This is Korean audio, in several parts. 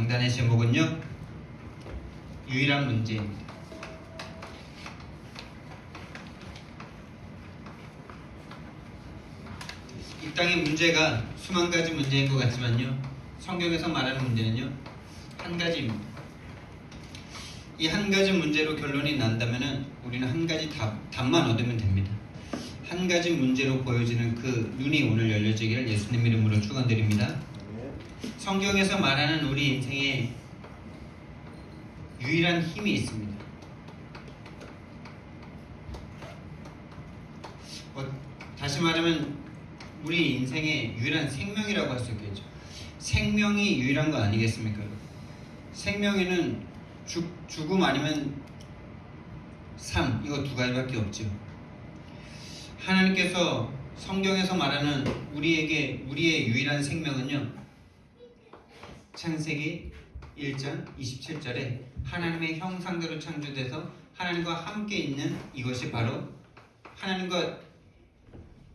강단의 제목은요, 유일한 문제입니다. 이 땅의 문제가 수만 가지 문제인 것 같지만요, 성경에서 말하는 문제는요, 한 가지입니다. 이 한 가지 문제로 결론이 난다면은 우리는 한 가지 답만 얻으면 됩니다. 한 가지 문제로 보여지는 그 눈이 오늘 열려지기를 예수님 이름으로 축원드립니다. 성경에서 말하는 우리 인생에 유일한 힘이 있습니다. 다시 말하면 우리 인생의 유일한 생명이라고 할 수 있겠죠. 생명이 유일한 거 아니겠습니까? 생명에는 죽음 아니면 삶, 이거 두 가지밖에 없죠. 하나님께서 성경에서 말하는 우리의 유일한 생명은요, 창세기 1장 27절에 하나님의 형상대로 창조돼서 하나님과 함께 있는, 이것이 바로 하나님과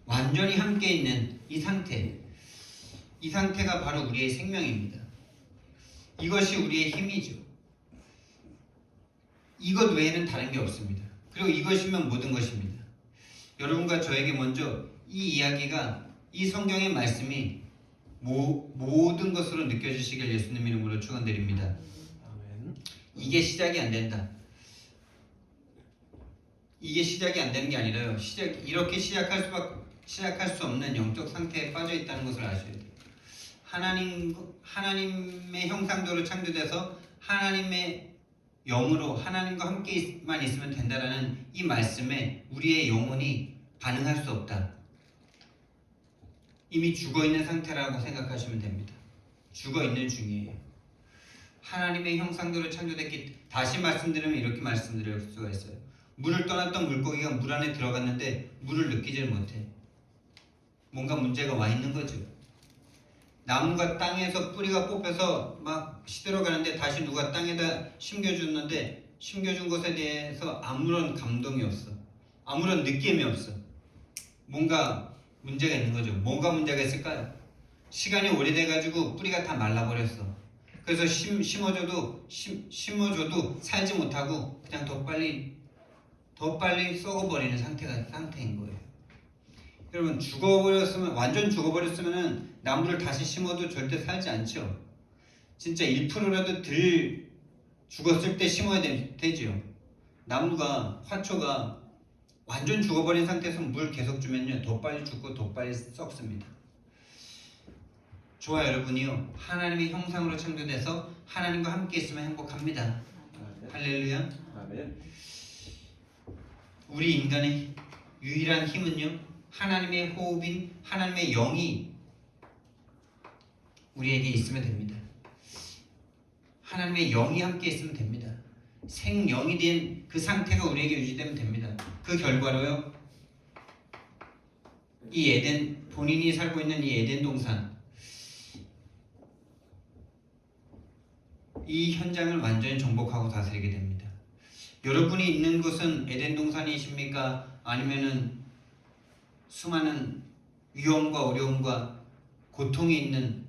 완전히 함께 있는 이 상태가 바로 우리의 생명입니다. 이것이 우리의 힘이죠. 이것 외에는 다른 게 없습니다. 그리고 이것이면 모든 것입니다. 여러분과 저에게 먼저 이 이야기가, 이 성경의 말씀이 모든 것으로 느껴지시길 예수님 이름으로 축원드립니다. 아멘. 이게 시작이 안 된다. 이게 시작이 안 되는 게 아니라요, 이렇게 시작할 수 없는 영적 상태에 빠져 있다는 것을 아셔야 돼요. 하나님의 형상대로 창조돼서 하나님의 영으로 하나님과 함께만 있으면 된다라는 이 말씀에 우리의 영혼이 반응할 수 없다. 이미 죽어있는 상태라고 생각하시면 됩니다. 죽어있는 중이에요. 하나님의 형상대로 창조됐기, 다시 말씀드리면 이렇게 말씀드릴 수가 있어요. 물을 떠났던 물고기가 물 안에 들어갔는데 물을 느끼질 못해. 뭔가 문제가 와 있는 거죠. 나무가 땅에서 뿌리가 뽑혀서 막 시들어가는데 다시 누가 땅에다 심겨줬는데 심겨준 것에 대해서 아무런 감동이 없어. 아무런 느낌이 없어. 뭔가 문제가 있는 거죠. 뭐가 문제가 있을까요? 시간이 오래돼가지고 뿌리가 다 말라버렸어. 그래서 심어줘도 살지 못하고 그냥 더 빨리 썩어버리는 상태인 거예요. 여러분, 완전 죽어버렸으면 나무를 다시 심어도 절대 살지 않죠. 진짜 1%라도 덜 죽었을 때 심어야 되죠. 나무가, 화초가 완전 죽어버린 상태에서 물 계속 주면요, 더 빨리 죽고 더 빨리 썩습니다. 저와 여러분이요, 하나님의 형상으로 창조돼서 하나님과 함께 있으면 행복합니다. 아멘. 할렐루야. 아멘. 우리 인간의 유일한 힘은요, 하나님의 호흡인 하나님의 영이 우리에게 있으면 됩니다. 하나님의 영이 함께 있으면 됩니다. 생영이 된 그 상태가 우리에게 유지되면 됩니다. 그 결과로요, 본인이 살고 있는 이 에덴 동산, 이 현장을 완전히 정복하고 다스리게 됩니다. 여러분이 있는 곳은 에덴 동산이십니까? 아니면은 수많은 위험과 어려움과 고통이 있는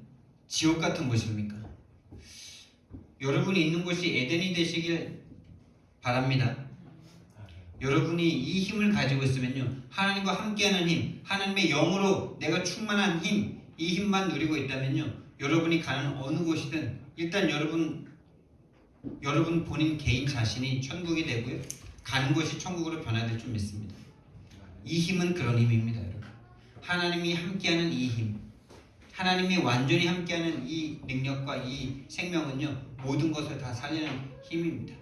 지옥 같은 곳입니까? 여러분이 있는 곳이 에덴이 되시길 바랍니다. 여러분이 이 힘을 가지고 있으면요, 하나님과 함께하는 힘, 하나님의 영으로 내가 충만한 힘, 이 힘만 누리고 있다면요, 여러분이 가는 어느 곳이든 일단 여러분 본인 개인 자신이 천국이 되고요, 가는 곳이 천국으로 변화될 줄 믿습니다. 이 힘은 그런 힘입니다, 여러분. 하나님이 함께하는 이 힘, 하나님이 완전히 함께하는 이 능력과 이 생명은요, 모든 것을 다 살리는 힘입니다.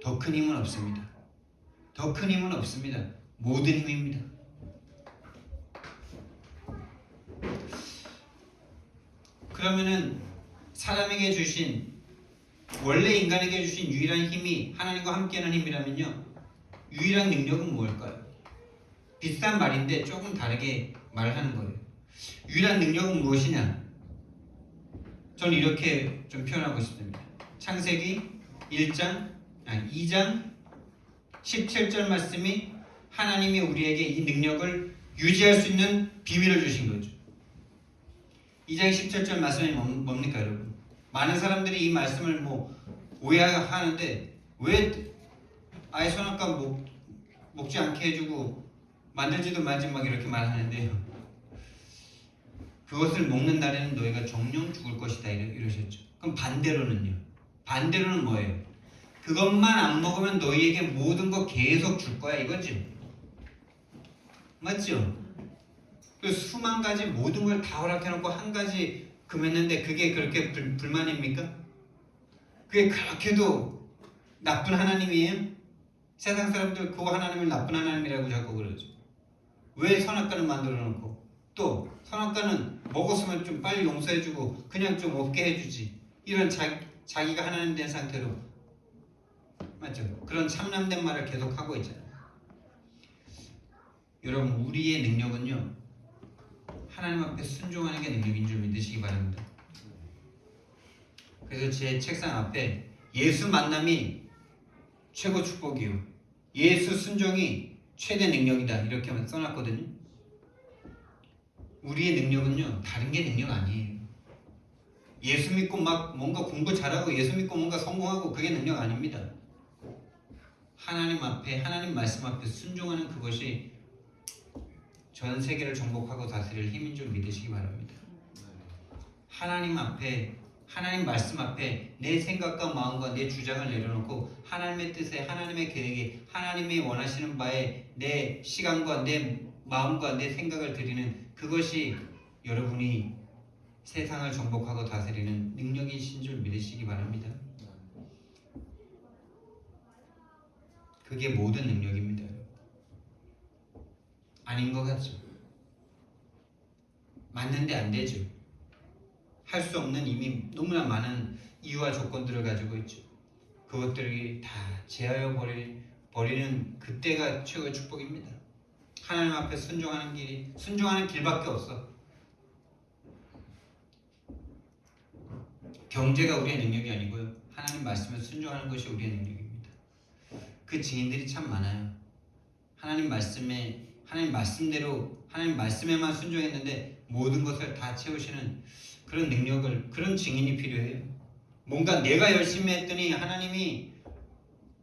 더 큰 힘은 없습니다. 더 큰 힘은 없습니다. 모든 힘입니다. 그러면은 사람에게 주신, 원래 인간에게 주신 유일한 힘이 하나님과 함께하는 힘이라면요, 유일한 능력은 무엇일까요? 비슷한 말인데 조금 다르게 말하는 거예요. 유일한 능력은 무엇이냐? 저는 이렇게 좀 표현하고 싶습니다. 창세기 2장 17절 말씀이 하나님이 우리에게 이 능력을 유지할 수 있는 비밀을 주신 거죠. 2장 17절 말씀이 뭡니까, 여러분? 많은 사람들이 이 말씀을 오해하는데 왜 아예 선악과 먹지 않게 해주고 만들지도 말지 막 이렇게 말하는데요. 그것을 먹는 날에는 너희가 정령 죽을 것이다 이러셨죠. 그럼 반대로는요? 반대로는 뭐예요? 그것만 안 먹으면 너희에게 모든 거 계속 줄 거야 이거지. 맞죠? 그 수만 가지 모든 걸 다 허락해놓고 한 가지 금했는데 그게 그렇게 불만입니까? 그게 그렇게도 나쁜 하나님이에요? 세상 사람들 그 하나님을 나쁜 하나님이라고 자꾸 그러죠. 왜 선악과를 만들어 놓고 또 선악과는 먹었으면 좀 빨리 용서해주고 그냥 좀 없게 해주지. 이런 자기가 하나님 된 상태로 맞죠? 그런 참남된 말을 계속 하고 있잖아요. 여러분 우리의 능력은요 하나님 앞에 순종하는 게 능력인 줄 믿으시기 바랍니다. 그래서 제 책상 앞에 예수 만남이 최고 축복이요 예수 순종이 최대 능력이다 이렇게만 써놨거든요. 우리의 능력은요 다른 게 능력 아니에요. 예수 믿고 막 뭔가 공부 잘하고 예수 믿고 뭔가 성공하고 그게 능력 아닙니다. 하나님 앞에 하나님 말씀 앞에 순종하는 그것이 전 세계를 정복하고 다스릴 힘인 줄 믿으시기 바랍니다. 하나님 앞에 하나님 말씀 앞에 내 생각과 마음과 내 주장을 내려놓고 하나님의 뜻에 하나님의 계획에 하나님이 원하시는 바에 내 시간과 내 마음과 내 생각을 드리는 그것이 여러분이 세상을 정복하고 다스리는 능력이신 줄 믿으시기 바랍니다. 그게 모든 능력입니다. 아닌 것 같죠? 맞는데 안 되죠. 할 수 없는 이미 너무나 많은 이유와 조건들을 가지고 있죠. 그것들이 다 제하여 버리는 그때가 최고의 축복입니다. 하나님 앞에 순종하는 길밖에 없어. 경제가 우리의 능력이 아니고요. 하나님 말씀에 순종하는 것이 우리의 능력입니다. 그 증인들이 참 많아요. 하나님 말씀대로 하나님 말씀에만 순종했는데 모든 것을 다 채우시는 그런 능력을 그런 증인이 필요해요. 뭔가 내가 열심히 했더니 하나님이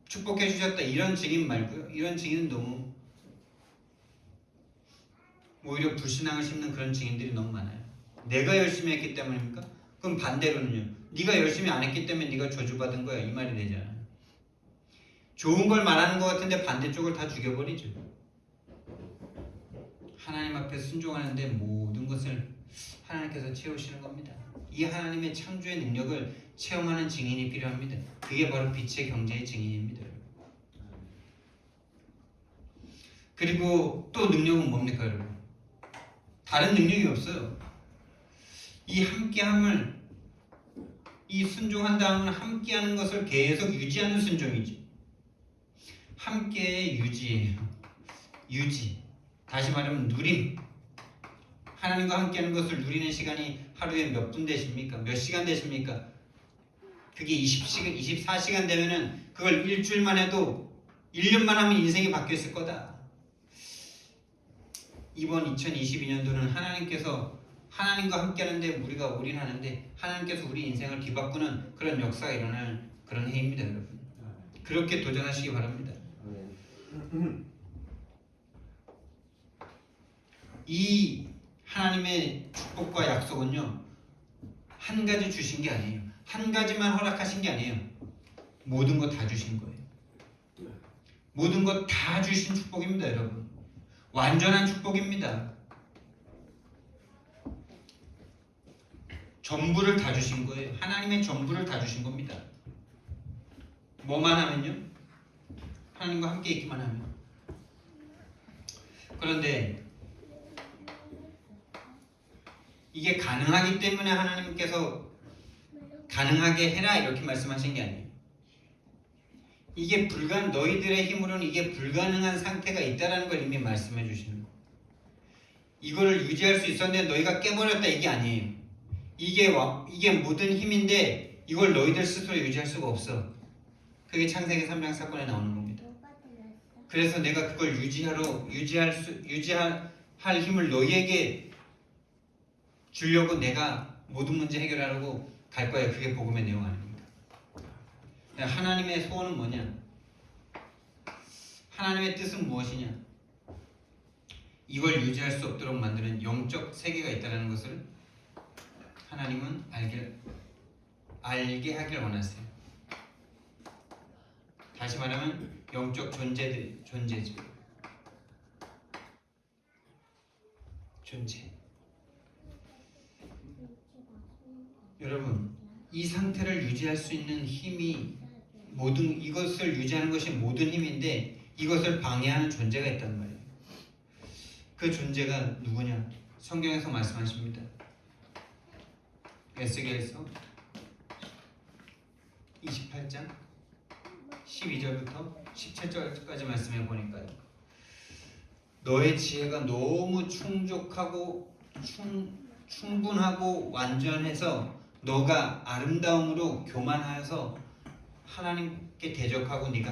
축복해 주셨다 이런 증인 말고요. 이런 증인은 너무 오히려 불신앙을 심는 그런 증인들이 너무 많아요. 내가 열심히 했기 때문입니까? 그럼 반대로는요. 네가 열심히 안 했기 때문에 네가 저주받은 거야 이 말이 되잖아요. 좋은 걸 말하는 것 같은데 반대쪽을 다 죽여버리죠. 하나님 앞에 순종하는데 모든 것을 하나님께서 채우시는 겁니다. 이 하나님의 창조의 능력을 체험하는 증인이 필요합니다. 그게 바로 빛의 경제의 증인입니다. 그리고 또 능력은 뭡니까 여러분? 다른 능력이 없어요. 이 함께함을 이 순종한 다음은 함께하는 것을 계속 유지하는 순종이지. 함께의 유지예요. 유지. 다시 말하면 누림. 하나님과 함께하는 것을 누리는 시간이 하루에 몇 분 되십니까? 몇 시간 되십니까? 그게 20시간, 24시간 되면은 그걸 일주일만 해도 1년만 하면 인생이 바뀌었을 거다. 이번 2022년도는 하나님께서 하나님과 함께하는데 우리가 올인하는데 하나님께서 우리 인생을 뒤바꾸는 그런 역사가 일어날 그런 해입니다, 여러분. 그렇게 도전하시기 바랍니다. 이 하나님의 축복과 약속은요 한 가지 주신 게 아니에요. 한 가지만 허락하신 게 아니에요. 모든 거 다 주신 거예요. 모든 거 다 주신 축복입니다, 여러분. 완전한 축복입니다. 전부를 다 주신 거예요. 하나님의 전부를 다 주신 겁니다. 뭐만 하면요? 하나님과 함께 있기만 하면. 그런데 이게 가능하기 때문에 하나님께서 가능하게 해라 이렇게 말씀하신 게 아니에요. 이게 너희들의 힘으로는 이게 불가능한 상태가 있다라는 걸 이미 말씀해 주시는 거예요. 이거를 유지할 수 있었는데 너희가 깨버렸다 이게 아니에요. 이게 모든 힘인데 이걸 너희들 스스로 유지할 수가 없어. 그게 창세기 3장 사건에 나오는 겁니다. 그래서 내가 그걸 유지할 힘을 너희에게 주려고 내가 모든 문제 해결하려고 갈 거예요. 그게 복음의 내용 아닙니까? 하나님의 소원은 뭐냐? 하나님의 뜻은 무엇이냐? 이걸 유지할 수 없도록 만드는 영적 세계가 있다는 것을 하나님은 알게 하길 원하세요. 다시 말하면 영적 존재죠. 존재. 여러분, 이 상태를 유지할 수 있는 힘이 이것을 유지하는 것이 모든 힘인데 이것을 방해하는 존재가 있단 말이에요. 그 존재가 누구냐? 성경에서 말씀하십니다. 에스겔서 28장 12절부터 17절까지 말씀해 보니까요. 너의 지혜가 너무 충족하고 충분하고 완전해서 너가 아름다움으로 교만하여서 하나님께 대적하고 네가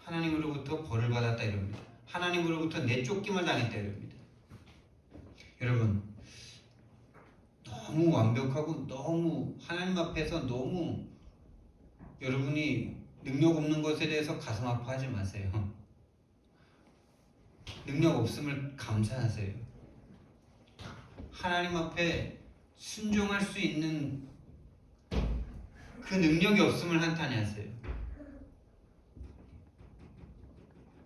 하나님으로부터 벌을 받았다 이럽니다. 하나님으로부터 내쫓김을 당했다 이럽니다. 여러분, 너무 완벽하고 너무 하나님 앞에서 너무 여러분이 능력 없는 것에 대해서 가슴 아파하지 마세요. 능력 없음을 감사하세요. 하나님 앞에 순종할 수 있는 그 능력이 없음을 한탄하세요.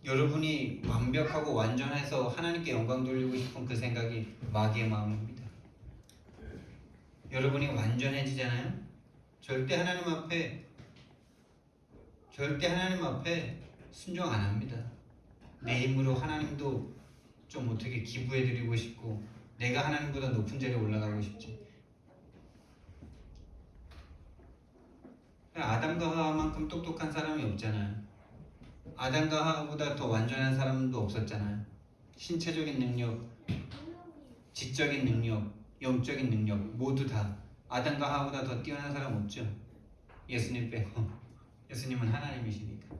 여러분이 완벽하고 완전해서 하나님께 영광 돌리고 싶은 그 생각이 마귀의 마음입니다. 여러분이 완전해지잖아요. 절대 하나님 앞에 순종 안 합니다. 내 힘으로 하나님도 좀 어떻게 기부해드리고 싶고 내가 하나님보다 높은 자리에 올라가고 싶지. 아담과 하와만큼 똑똑한 사람이 없잖아요. 아담과 하와보다 더 완전한 사람도 없었잖아요. 신체적인 능력, 지적인 능력, 영적인 능력 모두 다 아담과 하와보다 더 뛰어난 사람 없죠. 예수님 빼고. 예수님은 하나님이시니까.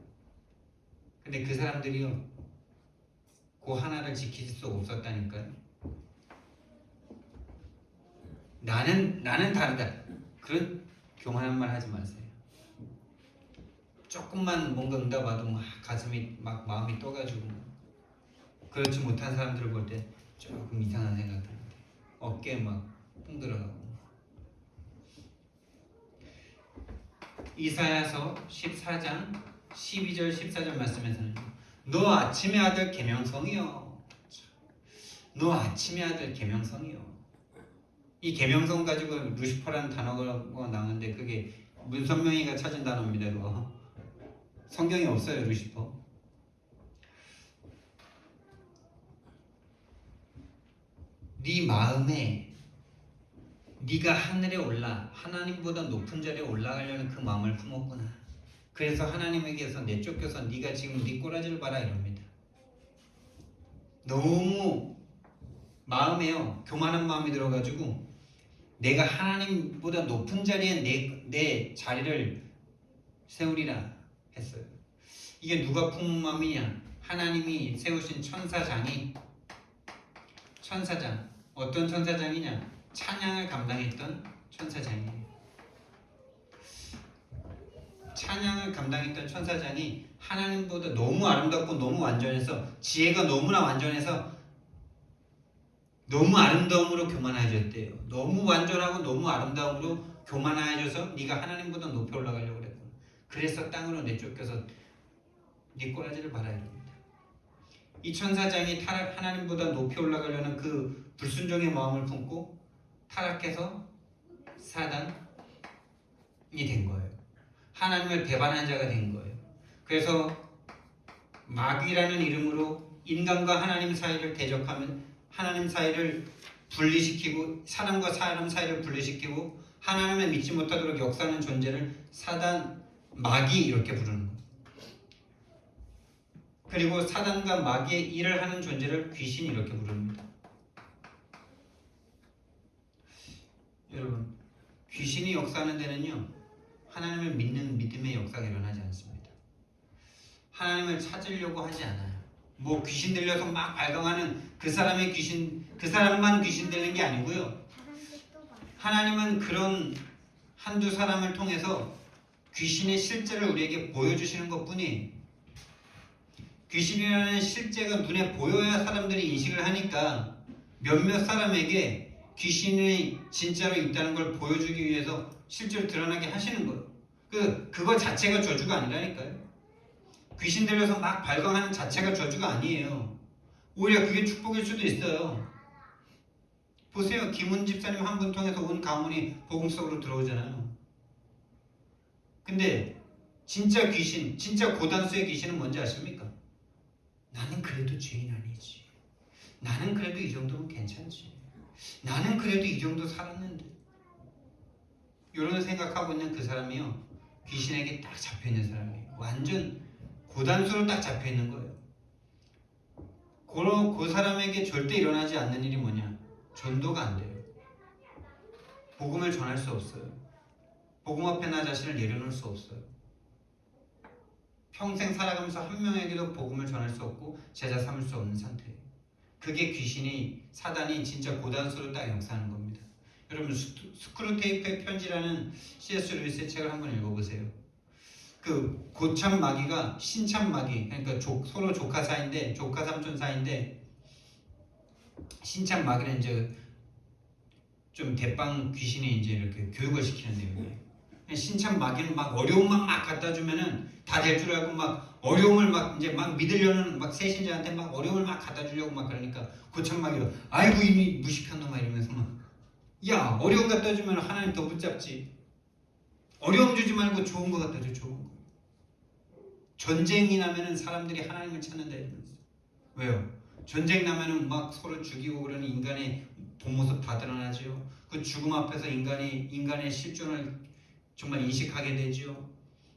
근데 그 사람들이요, 그 하나를 지킬 수 없었다니까요. 나는 다르다. 그런 교만한 말 하지 마세요. 조금만 뭔가 응답봐도 막 가슴이 막 마음이 떠가지고 그렇지 못한 사람들을 볼 때 조금 이상한 생각 듭니다. 어깨에 막 뽕 들어가고. 이사야서 14장 12절 14절 말씀에서는 너 아침의 아들 계명성이여. 너 아침의 아들 계명성이여. 이 계명성 가지고 루시퍼라는 단어가 나오는데 그게 문선명이가 찾은 단어입니다. 그거. 성경에 없어요. 루시퍼. 네 마음에 네가 하늘에 올라 하나님보다 높은 자리에 올라가려는 그 마음을 품었구나. 그래서 하나님에게서 내쫓겨서 네가 지금 네 꼬라지를 봐라 이럽니다. 너무 마음에요 교만한 마음이 들어가지고 내가 하나님보다 높은 자리에 내 자리를 세우리라 했어요. 이게 누가 품은 마음이냐? 하나님이 세우신 천사장. 어떤 천사장이냐? 찬양을 감당했던 천사장이에요. 찬양을 감당했던 천사장이 하나님보다 너무 아름답고 너무 완전해서 지혜가 너무나 완전해서 너무 아름다움으로 교만해졌대요. 너무 완전하고 너무 아름다움으로 교만해져서 네가 하나님보다 높이 올라가려고 그랬구나. 그래서 땅으로 내쫓겨서 네 꼬라지를 봐라 이럽니다. 이 천사장이 하나님보다 높이 올라가려는 그 불순종의 마음을 품고 타락해서 사단이 된 거예요. 하나님을 배반한 자가 된 거예요. 그래서 마귀라는 이름으로 인간과 하나님 사이를 대적하면 하나님 사이를 분리시키고 사람과 사람 사이를 분리시키고 하나님을 믿지 못하도록 역사하는 존재를 사단, 마귀 이렇게 부르는 거예요. 그리고 사단과 마귀의 일을 하는 존재를 귀신 이렇게 부릅니다. 여러분, 귀신이 역사하는 데는요 하나님을 믿는 믿음의 역사가 일어나지 않습니다. 하나님을 찾으려고 하지 않아요. 뭐 귀신 들려서 막 발광하는 그 사람만 귀신 들리는 게 아니고요. 하나님은 그런 한두 사람을 통해서 귀신의 실제를 우리에게 보여주시는 것뿐이에요. 귀신이라는 실제가 눈에 보여야 사람들이 인식을 하니까 몇몇 사람에게 귀신이 진짜로 있다는 걸 보여주기 위해서 실제로 드러나게 하시는 거예요. 그거 자체가 저주가 아니라니까요. 귀신 들려서 막 발광하는 자체가 저주가 아니에요. 오히려 그게 축복일 수도 있어요. 보세요. 김훈 집사님 한 분 통해서 온 가문이 복음 속으로 들어오잖아요. 근데 진짜 귀신, 진짜 고단수의 귀신은 뭔지 아십니까? 나는 그래도 죄인 아니지. 나는 그래도 이 정도면 괜찮지. 나는 그래도 이 정도 살았는데. 이런 생각하고 있는 그 사람이요. 귀신에게 딱 잡혀있는 사람이에요. 완전 고단수로 딱 잡혀있는 거예요. 그 사람에게 절대 일어나지 않는 일이 뭐냐? 전도가 안 돼요. 복음을 전할 수 없어요. 복음 앞에 나 자신을 내려놓을 수 없어요. 평생 살아가면서 한 명에게도 복음을 전할 수 없고 제자 삼을 수 없는 상태예요. 그게 귀신이, 사단이 진짜 고단수로 딱 역사하는 겁니다. 여러분 스크루테이프의 편지라는 C.S. 루이스의 책을 한번 읽어보세요. 그 고참 마귀가 신참 마귀, 그러니까 서로 조카 사이인데, 조카 삼촌 사이인데, 신참 마귀는 이제 좀 대빵 귀신이 이제 이렇게 교육을 시키는 내용이에요. 신참 마귀는 막 어려움만 막 갖다 주면은 다 될 줄 알고 막 어려움을 막 이제 막 믿으려는 막 새신자한테 막 어려움을 막 갖다 주려고 막 그러니까 고참 마귀가 아이고 이미 무식한 놈아 이러면서 막 야 어려움 갖다 주면 하나님 더 붙잡지. 어려움 주지 말고 좋은 거 갖다 줘. 좋은 거. 전쟁이 나면은 사람들이 하나님을 찾는다 이러면서. 왜요? 전쟁 나면은 막 서로 죽이고 그러는 인간의 본 모습 다 드러나지요. 그 죽음 앞에서 인간의 실존을 정말 인식하게 되죠.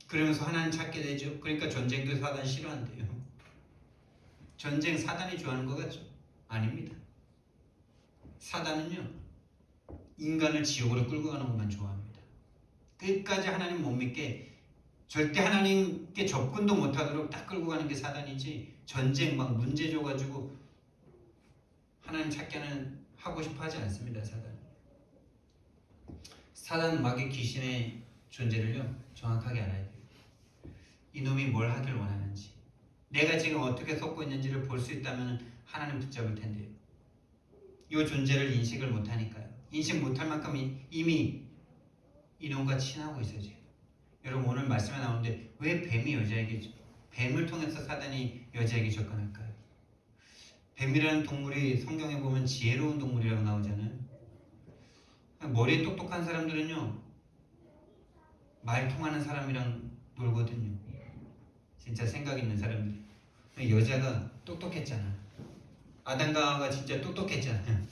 그러면서 하나님 찾게 되죠. 그러니까 전쟁도 사단 싫어한대요. 전쟁 사단이 좋아하는 거 같죠? 아닙니다. 사단은요 인간을 지옥으로 끌고 가는 것만 좋아합니다. 끝까지 하나님 못 믿게 절대 하나님께 접근도 못하도록 딱 끌고 가는 게 사단이지, 전쟁 막 문제 줘가지고 하나님 찾기는 하고 싶어 하지 않습니다. 사단 마귀 귀신의 존재를요 정확하게 알아야 돼요. 이놈이 뭘 하길 원하는지, 내가 지금 어떻게 속고 있는지를 볼 수 있다면 하나님 붙잡을 텐데요. 이 존재를 인식을 못하니까요. 인식 못할 만큼 이미 이놈과 친하고 있어요. 지금. 여러분 오늘 말씀에 나오는데 왜 뱀을 통해서 사단이 여자에게 접근할까요? 뱀이라는 동물이 성경에 보면 지혜로운 동물이라고 나오잖아요. 머리 똑똑한 사람들은요 말 통하는 사람이랑 놀거든요. 진짜 생각 있는 사람들. 여자가 똑똑했잖아. 아담과 하와가 진짜 똑똑했잖아요.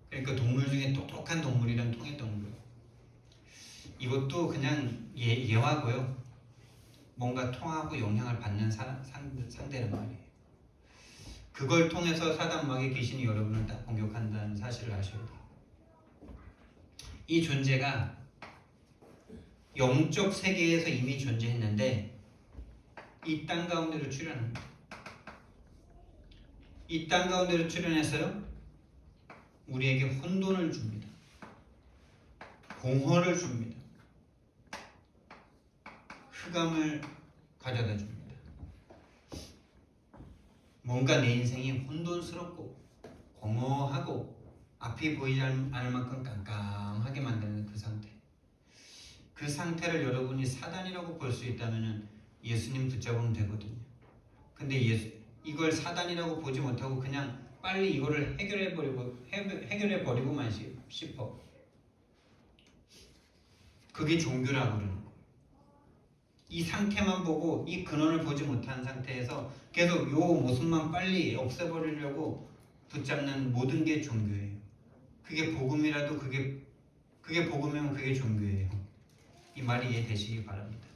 그러니까 동물 중에 똑똑한 동물이랑 통했던 거예요. 이것도 그냥 예화고요. 뭔가 통하고 영향을 받는 상대란 말이에요. 그걸 통해서 사단 마귀 귀신이 여러분을 딱 공격한다는 사실을 아셔야 돼요. 이 존재가 영적 세계에서 이미 존재했는데 이 땅 가운데로 출현합니다. 이 땅 가운데로 출현해서요 우리에게 혼돈을 줍니다. 공허를 줍니다. 흑암을 가져다 줍니다. 뭔가 내 인생이 혼돈스럽고 공허하고 앞이 보이지 않을 만큼 깜깜하게 만드는 그 상태. 그 상태를 여러분이 사단이라고 볼 수 있다면 예수님 붙잡으면 되거든요. 근데 이걸 사단이라고 보지 못하고 그냥 빨리 이거를 해결해버리고만 싶어. 그게 종교라고 그러는 거예요. 이 상태만 보고 이 근원을 보지 못한 상태에서 계속 요 모습만 빨리 없애버리려고 붙잡는 모든 게 종교예요. 그게 복음이라도 그게 복음이면 그게 종교예요. 이 말이 이해되시기 바랍니다.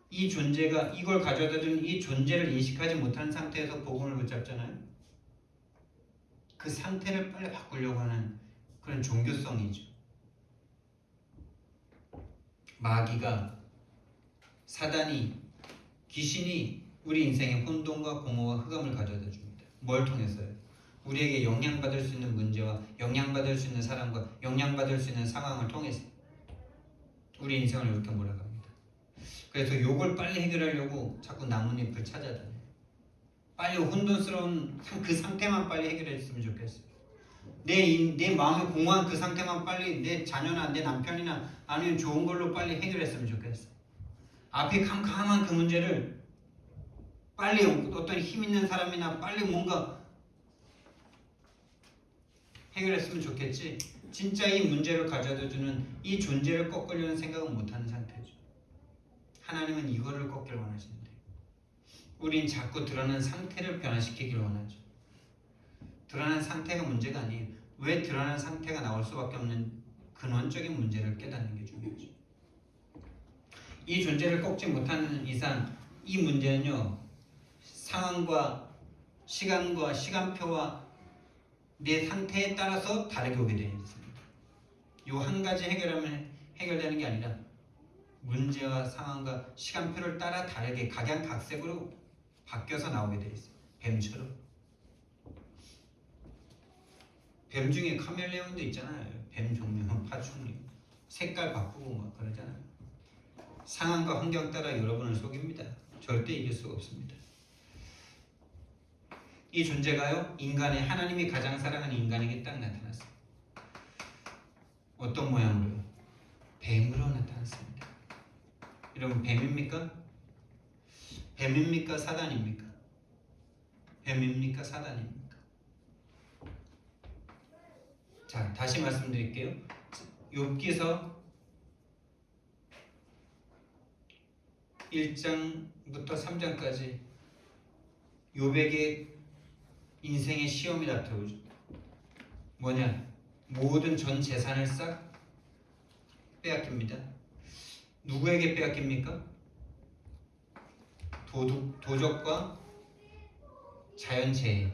이 존재가 이걸 가져다 준 이 존재를 인식하지 못한 상태에서 복음을 붙잡잖아요. 그 상태를 빨리 바꾸려고 하는 그런 종교성이죠. 마귀가, 사단이, 귀신이 우리 인생에 혼돈과 공허와 흑암을 가져다 줍니다. 뭘 통해서요? 우리에게 영향받을 수 있는 문제와 영향받을 수 있는 사람과 영향받을 수 있는 상황을 통해서 우리 인생을 이렇게 몰아갑니다. 그래서 요걸 빨리 해결하려고 자꾸 나뭇잎을 찾아다녀요. 빨리 혼돈스러운 그 상태만 빨리 해결했으면 좋겠어요. 내 마음이 공허한 그 상태만 빨리 내 자녀나 내 남편이나 아니면 좋은 걸로 빨리 해결했으면 좋겠어요. 앞에 캄캄한 그 문제를 빨리 어떤 힘 있는 사람이나 빨리 뭔가 해결했으면 좋겠지, 진짜 이 문제를 가져다 주는 이 존재를 꺾으려는 생각은 못하는 상태죠. 하나님은 이거를 꺾기를 원하시는데 우린 자꾸 드러난 상태를 변화시키기를 원하죠. 드러난 상태가 문제가 아니에요. 왜 드러난 상태가 나올 수밖에 없는 근원적인 문제를 깨닫는 게 중요하죠. 이 존재를 꺾지 못하는 이상 이 문제는요, 상황과 시간과 시간표와 내 상태에 따라서 다르게 오게 되어 있습니다. 이 한 가지 해결하면 해결되는 게 아니라 문제와 상황과 시간표를 따라 다르게 각양각색으로 바뀌어서 나오게 되어 있어요. 뱀처럼. 뱀 중에 카멜레온도 있잖아요. 뱀 종류, 파충류. 색깔 바꾸고 막 그러잖아요. 상황과 환경 따라 여러분을 속입니다. 절대 이길 수가 없습니다. 이 존재가요, 인간의 하나님이 가장 사랑하는 인간에게 딱 나타났어요. 어떤 모양으로요? 뱀으로 나타났습니다. 여러분, 뱀입니까? 뱀입니까? 사단입니까? 뱀입니까? 사단입니까? 자, 다시 말씀드릴게요. 욥기서 1장부터 3장까지 욥에게 인생의 시험이 나타오죠. 뭐냐? 모든 전 재산을 싹 빼앗깁니다. 누구에게 빼앗깁니까? 도적과 자연재해.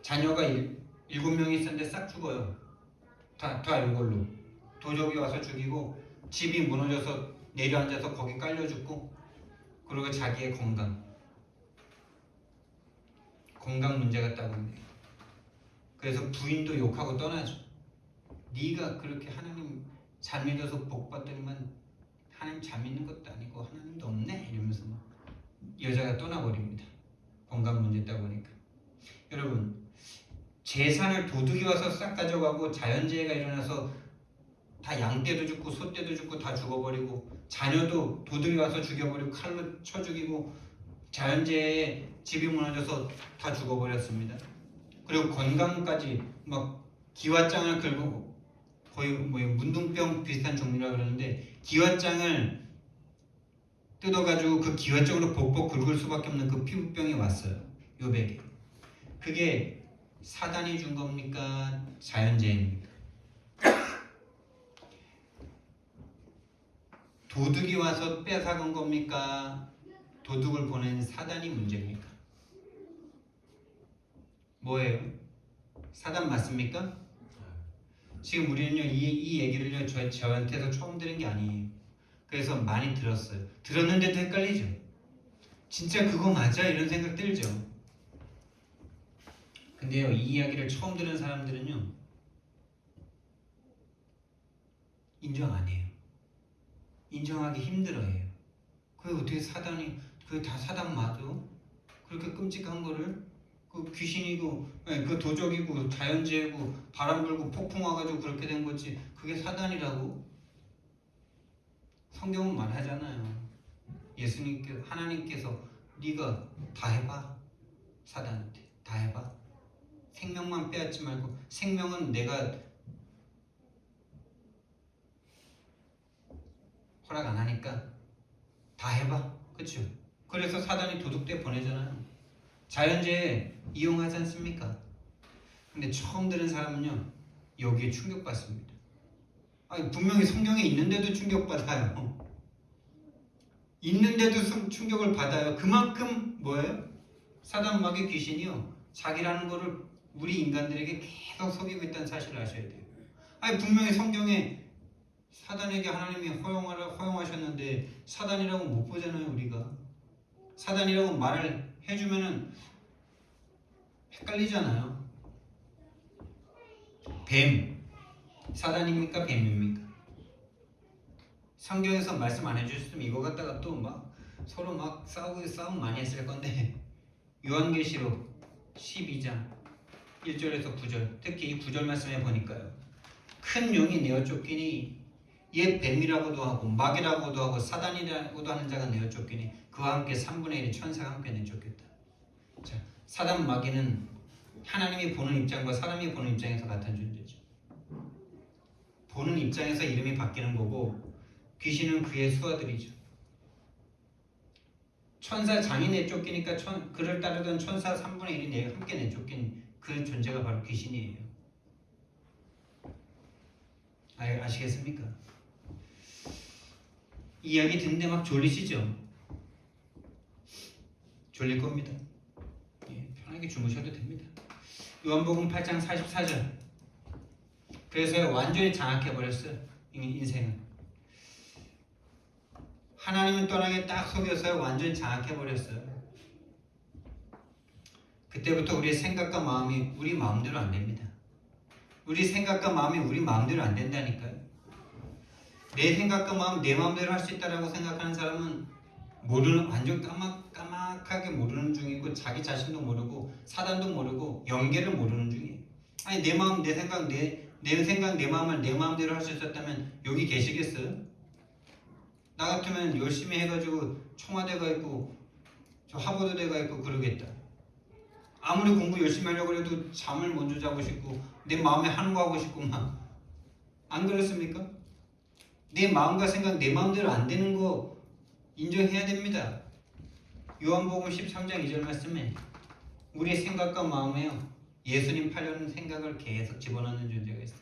자녀가 7명이 있었는데 싹 죽어요. 다 이걸로. 도적이 와서 죽이고, 집이 무너져서 내려앉아서 거기 깔려 죽고, 그리고 자기의 건강 문제가 따릅니다. 그래서 부인도 욕하고 떠나죠. 네가 그렇게 하나님 잘 믿어서 복 받더니만 하나님 잘 믿는 것도 아니고 하나님도 없네 이러면서 막 여자가 떠나버립니다. 건강 문제 따보니까. 여러분, 재산을 도둑이 와서 싹 가져가고 자연재해가 일어나서 다 양떼도 죽고 소떼도 죽고 다 죽어버리고, 자녀도 도둑이 와서 죽여버리고 칼로 쳐 죽이고, 자연재해에 집이 무너져서 다 죽어버렸습니다. 그리고 건강까지 막 기왓장을 긁고, 거의 뭐 문둥병 비슷한 종류라 그러는데, 기왓장을 뜯어가지고 그 기왓장으로 복복 긁을 수밖에 없는 그 피부병이 왔어요. 욥에게. 그게 사단이 준 겁니까? 자연재해입니까? 도둑이 와서 빼앗아간 겁니까? 도둑을 보낸 사단이 문제입니까? 뭐예요? 사단 맞습니까? 지금 우리는요, 이 얘기를요, 저한테서 처음 들은 게 아니에요. 그래서 많이 들었어요. 들었는데도 헷갈리죠? 진짜 그거 맞아? 이런 생각 들죠? 근데요, 이 이야기를 처음 들은 사람들은요, 인정 안 해요. 인정하기 힘들어해요. 그게 어떻게 사단이, 그게 다 사단 맞아? 그렇게 끔찍한 거를, 그 귀신이고, 그 도적이고, 자연재해고, 바람 불고 폭풍 와가지고 그렇게 된 거지, 그게 사단이라고? 성경은 말하잖아요. 예수님께서, 하나님께서 네가 다 해봐. 사단한테 다 해봐. 생명만 빼앗지 말고, 생명은 내가 허락 안 하니까 다 해봐. 그쵸? 그래서 사단이 도둑대 보내잖아요. 자연재해 이용하지 않습니까? 근데 처음 들은 사람은요, 여기에 충격받습니다. 아니, 분명히 성경에 있는데도 충격받아요. 있는데도 충격을 받아요. 그만큼 뭐예요? 사단 마귀 귀신이요, 자기라는 거를 우리 인간들에게 계속 속이고 있다는 사실을 아셔야 돼요. 아니, 분명히 성경에 사단에게 하나님이 허용하셨는데 사단이라고 못 보잖아요. 우리가 사단이라고 말을 해주면은 헷갈리잖아요. 뱀 사단입니까? 뱀입니까? 성경에서 말씀 안 해주셨으면 이거 갖다가 또 막 서로 막 싸움 많이 했을 건데 요한계시록 12장 1절에서 9절 특히 이 9절 말씀에 보니까요. 큰 용이 내어 쫓기니 옛 뱀이라고도 하고 마귀라고도 하고 사단이라고도 하는 자가 내어 쫓기니 그와 함께 3분의 1의 천사가 함께 내어 쫓겼다. 자, 사단 마귀는 하나님이 보는 입장과 사람이 보는 입장에서 같은 존재죠. 보는 입장에서 이름이 바뀌는 거고 귀신은 그의 수하들이죠. 천사 장이 내쫓기니까 그를 따르던 천사 3분의 1이 함께 내쫓긴 그 존재가 바로 귀신이에요. 아시겠습니까? 이야기 듣는데 막 졸리시죠? 졸릴 겁니다. 예, 편하게 주무셔도 됩니다. 요한복음 8장 44절. 그래서 완전히 장악해버렸어요. 인생은. 하나님은 떠나게 딱 속여서 완전히 장악해버렸어요. 그때부터 우리의 생각과 마음이 우리 마음대로 안 됩니다. 우리 생각과 마음이 우리 마음대로 안 된다니까요. 내 생각과 마음 내 마음대로 할 수 있다라고 생각하는 사람은 모르는 완전 까맣게 모르는 중이고 자기 자신도 모르고 사단도 모르고 영계를 모르는 중이에요. 아니 내 마음 내 생각 내 마음을 내 마음대로 할 수 있었다면 여기 계시겠어요? 나 같으면 열심히 해가지고 청와대가 있고 저 하버드대가 있고 그러겠다. 아무리 공부 열심히 하려고 해도 잠을 먼저 자고 싶고 내 마음에 하는 거 하고 싶고 막 안 그렇습니까? 내 마음과 생각 내 마음대로 안 되는 거 인정해야 됩니다. 요한복음 13장 2절 말씀에 우리의 생각과 마음에요 예수님 팔려는 생각을 계속 집어넣는 존재가 있어요.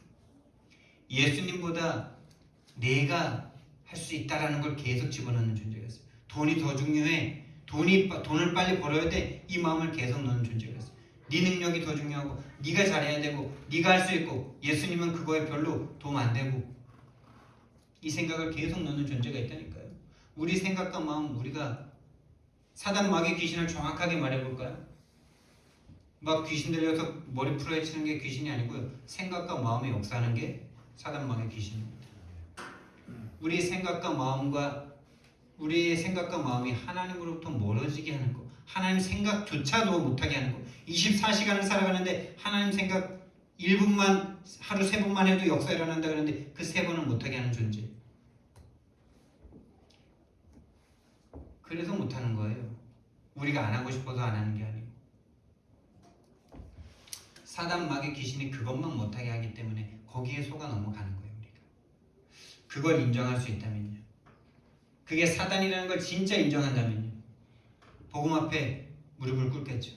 예수님보다 내가 할 수 있다라는 걸 계속 집어넣는 존재가 있어요. 돈이 더 중요해. 돈을 빨리 벌어야 돼. 이 마음을 계속 넣는 존재가 있어요. 네 능력이 더 중요하고 네가 잘해야 되고 네가 할 수 있고 예수님은 그거에 별로 도움 안 되고 이 생각을 계속 넣는 존재가 있다니까요. 우리 생각과 마음 우리가 사단 마귀 귀신을 정확하게 말해볼까요? 막 귀신 들려서 머리 풀어헤치는 게 귀신이 아니고요. 생각과 마음에 역사하는 게 사단 마귀 귀신입니다. 우리의 생각과 마음이 하나님으로부터 멀어지게 하는 거, 하나님 생각조차도 못하게 하는 거. 24시간을 살아가는데 하나님 생각 1분만 하루 3번만 해도 역사 일어난다 그러는데 그 3번은 못하게 하는 존재. 그래서 못하는 거예요. 우리가 안 하고 싶어서 안 하는 게 아니고 사단 마귀 귀신이 그것만 못하게 하기 때문에 거기에 속아 넘어가는 거예요. 우리가 그걸 인정할 수 있다면요. 그게 사단이라는 걸 진짜 인정한다면요. 복음 앞에 무릎을 꿇겠죠.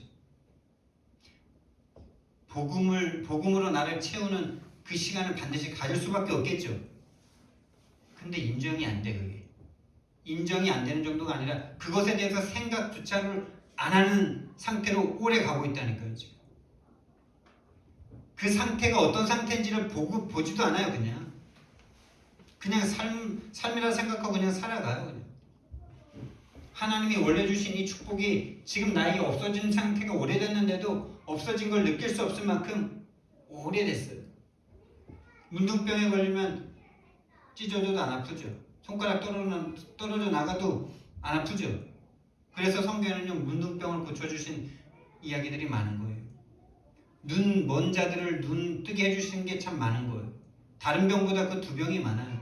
복음으로 나를 채우는 그 시간을 반드시 가질 수밖에 없겠죠. 근데 인정이 안 돼. 그게 인정이 안 되는 정도가 아니라 그것에 대해서 생각조차를 안 하는 상태로 오래 가고 있다니까요. 지금 그 상태가 어떤 상태인지를 보지도 않아요. 그냥 삶이라 생각하고 그냥 살아가요. 그냥. 하나님이 원래 주신 이 축복이 지금 나에게 없어진 상태가 오래됐는데도 없어진 걸 느낄 수 없을 만큼 오래됐어요. 문둥병에 걸리면 찢어져도 안 아프죠. 손가락 떨어져 나가도 안 아프죠. 그래서 성경에는요 문둥병을 고쳐주신 이야기들이 많은 거예요. 눈 먼 자들을 눈 뜨게 해주시는 게 참 많은 거예요. 다른 병보다 그 두 병이 많아요.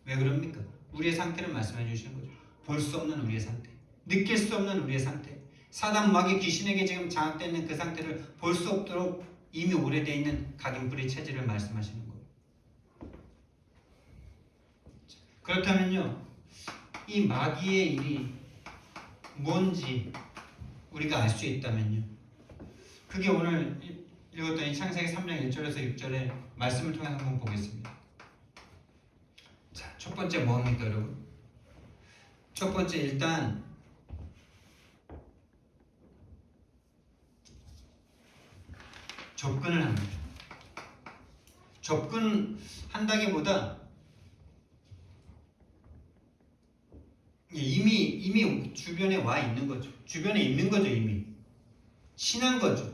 왜 그럽니까? 우리의 상태를 말씀해 주시는 거죠. 볼 수 없는 우리의 상태, 느낄 수 없는 우리의 상태, 사단 마귀 귀신에게 지금 장악되어 있는 그 상태를 볼 수 없도록 이미 오래되어 있는 각인뿌리 체질을 말씀하시는 거예요. 그렇다면요, 이 마귀의 일이 뭔지 우리가 알 수 있다면요, 그게 오늘 읽었던 이 창세기 3장 1절에서 6절의 말씀을 통해서 한번 보겠습니다. 자, 첫 번째 뭐합니까 여러분? 첫 번째 일단 접근을 합니다. 접근한다기보다 이미 주변에 와 있는 거죠. 주변에 있는 거죠. 이미 친한 거죠.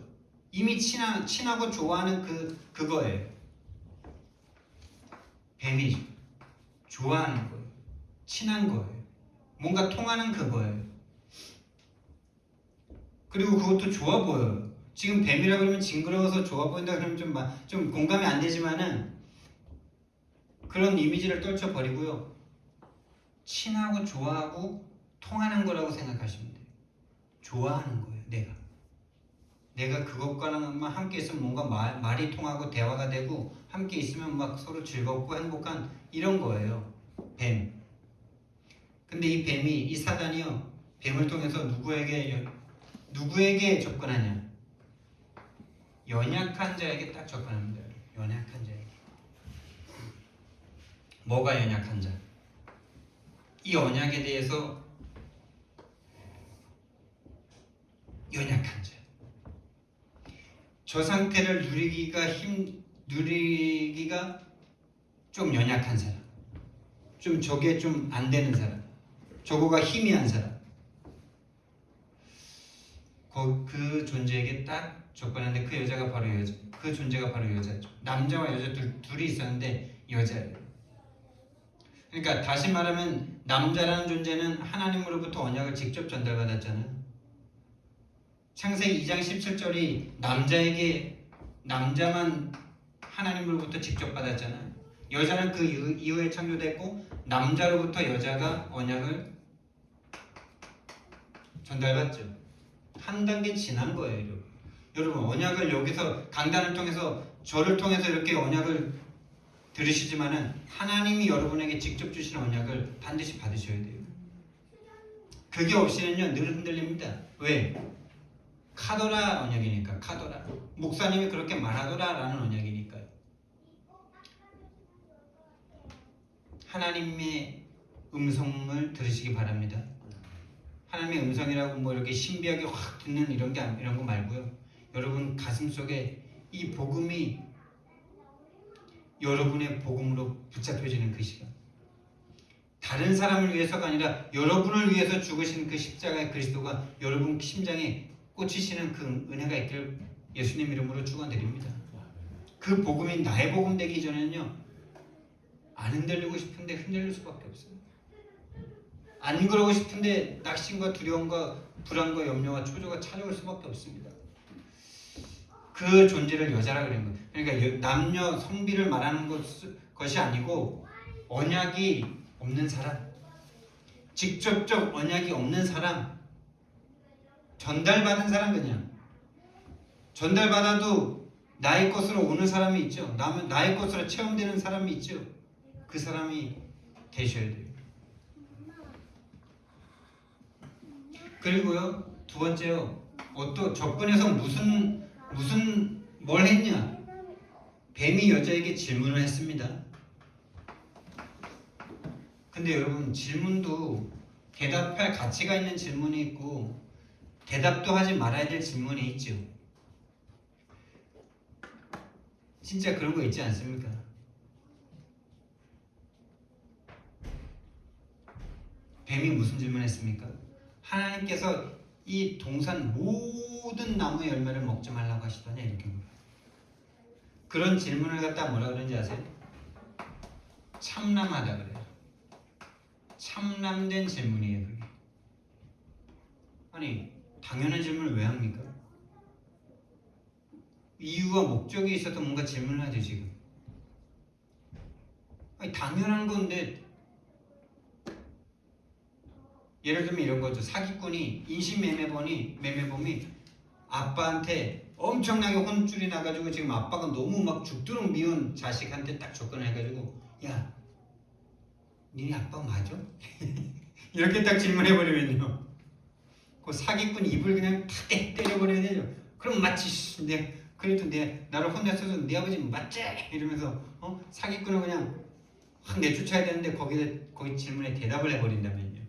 이미 친하고 좋아하는 그거예요. 뱀이죠. 좋아하는 거예요. 친한 거예요. 뭔가 통하는 그거예요. 그리고 그것도 좋아 보여요. 지금 뱀이라 그러면 징그러워서 좋아 보인다 그러면 좀 공감이 안 되지만은 그런 이미지를 떨쳐버리고요. 친하고 좋아하고 통하는 거라고 생각하시면 돼요. 좋아하는 거예요. 내가 그것과는 함께 있으면 뭔가 말이 통하고 대화가 되고 함께 있으면 막 서로 즐겁고 행복한 이런 거예요. 뱀. 근데 이 사단이요. 뱀을 통해서 누구에게 접근하냐? 연약한 자에게 딱 접근합니다. 연약한 자에게. 뭐가 연약한 자? 이 언약에 대해서 연약한 자. 저 상태를 누리기가 좀 연약한 사람. 좀 저게 좀 안 되는 사람. 저거가 희미한 사람. 그 존재에게 딱 접근하는데 그 존재가 바로 여자죠. 남자와 여자 둘이 있었는데 여자예요. 그러니까 다시 말하면 남자라는 존재는 하나님으로부터 언약을 직접 전달받았잖아요. 창세기 2장 17절이 남자만 하나님으로부터 직접 받았잖아요. 여자는 그 이후에 창조됐고 남자로부터 여자가 언약을 전달받죠. 한 단계 지난 거예요. 여러분 언약을 여기서 강단을 통해서 저를 통해서 이렇게 언약을 들으시지만은 하나님이 여러분에게 직접 주신 언약을 반드시 받으셔야 돼요. 그게 없이는요 늘 흔들립니다. 왜? 카도라 언약이니까. 카도라 목사님이 그렇게 말하더라라는 언약이니까요. 하나님의 음성을 들으시기 바랍니다. 하나님의 음성이라고 뭐 이렇게 신비하게 확 듣는 이런 거 말고요. 여러분 가슴속에 이 복음이 여러분의 복음으로 붙잡혀지는 그 시간. 다른 사람을 위해서가 아니라 여러분을 위해서 죽으신 그 십자가의 그리스도가 여러분 심장에 꽂히시는 그 은혜가 있기를 예수님 이름으로 축원드립니다. 그 복음이 나의 복음 되기 전에는요 안 흔들리고 싶은데 흔들릴 수밖에 없어요. 안 그러고 싶은데 낙심과 두려움과 불안과 염려와 초조가 찾아올 수밖에 없습니다. 그 존재를 여자라 그런 거예요. 그러니까 남녀 성비를 말하는 것이 아니고 언약이 없는 사람, 직접적 언약이 없는 사람, 전달받은 사람 그냥 전달받아도 나의 것으로 오는 사람이 있죠. 나의 것으로 체험되는 사람이 있죠. 그 사람이 되셔야 돼요. 그리고요 두 번째요. 접근해서 뭘 했냐? 뱀이 여자에게 질문을 했습니다. 근데 여러분 질문도 대답할 가치가 있는 질문이 있고 대답도 하지 말아야 될 질문이 있죠. 진짜 그런 거 있지 않습니까? 뱀이 무슨 질문했습니까? 하나님께서 이 동산 모든 나무의 열매를 먹지 말라고 하시더냐 이렇게 물어요. 그런 질문을 갖다 뭐라 그러는지 아세요? 참남하다 그래요. 참남된 질문이에요 그게. 아니 당연한 질문을 왜 합니까? 이유와 목적이 있어서 뭔가 질문을 하죠 지금. 아니 당연한 건데 예를 들면 이런 거죠. 사기꾼이 인신매매범이 아빠한테 엄청나게 혼쭐이 나가지고 지금 아빠가 너무 막 죽도록 미운 자식한테 딱 접근해가지고 야 니네 아빠 맞아? 이렇게 딱 질문해버리면요 그 사기꾼 입을 그냥 탁 때려버려야 되죠. 그럼 맞지 그래도 나를 혼냈어서 네 아버지 맞지? 이러면서 사기꾼을 그냥 확 내쫓아야 되는데 거기 질문에 대답을 해버린다면요.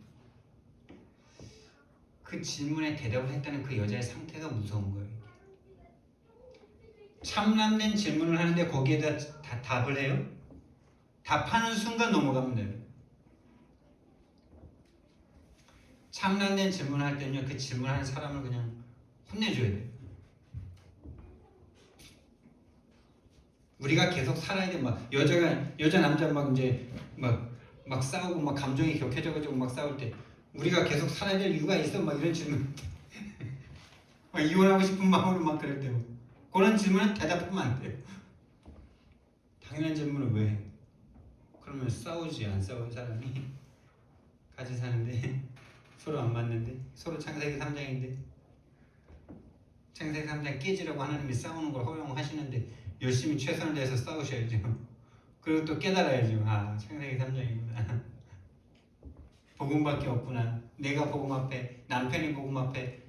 그 질문에 대답을 했다는 그 여자의 상태가 무서운 거예요. 참남된 질문을 하는데 거기에다 답을 해요? 답하는 순간 넘어가면 돼요. 참남된 질문할 때는요, 그 질문하는 사람을 그냥 혼내줘야 돼요. 우리가 계속 살아야 돼. 막 여자 남자 막 이제 막 싸우고 막 감정이 격해져가지고 막 싸울 때 우리가 계속 살아야 될 이유가 있어? 막 이런 질문. 막 이혼하고 싶은 마음으로 막 그럴 때 그런 질문은 대답하면 안 돼요. 당연한 질문을 왜 해? 그러면 싸우지. 안 싸운 사람이 같이 사는데 서로 안 맞는데 서로 창세기 3장인데 창세기 3장 깨지라고 하나님이 싸우는 걸 허용하시는데 열심히 최선을 다해서 싸우셔야죠. 그리고 또 깨달아야죠. 아, 창세기 3장이구나. 복음밖에 없구나. 내가 복음 앞에, 남편이 복음 앞에,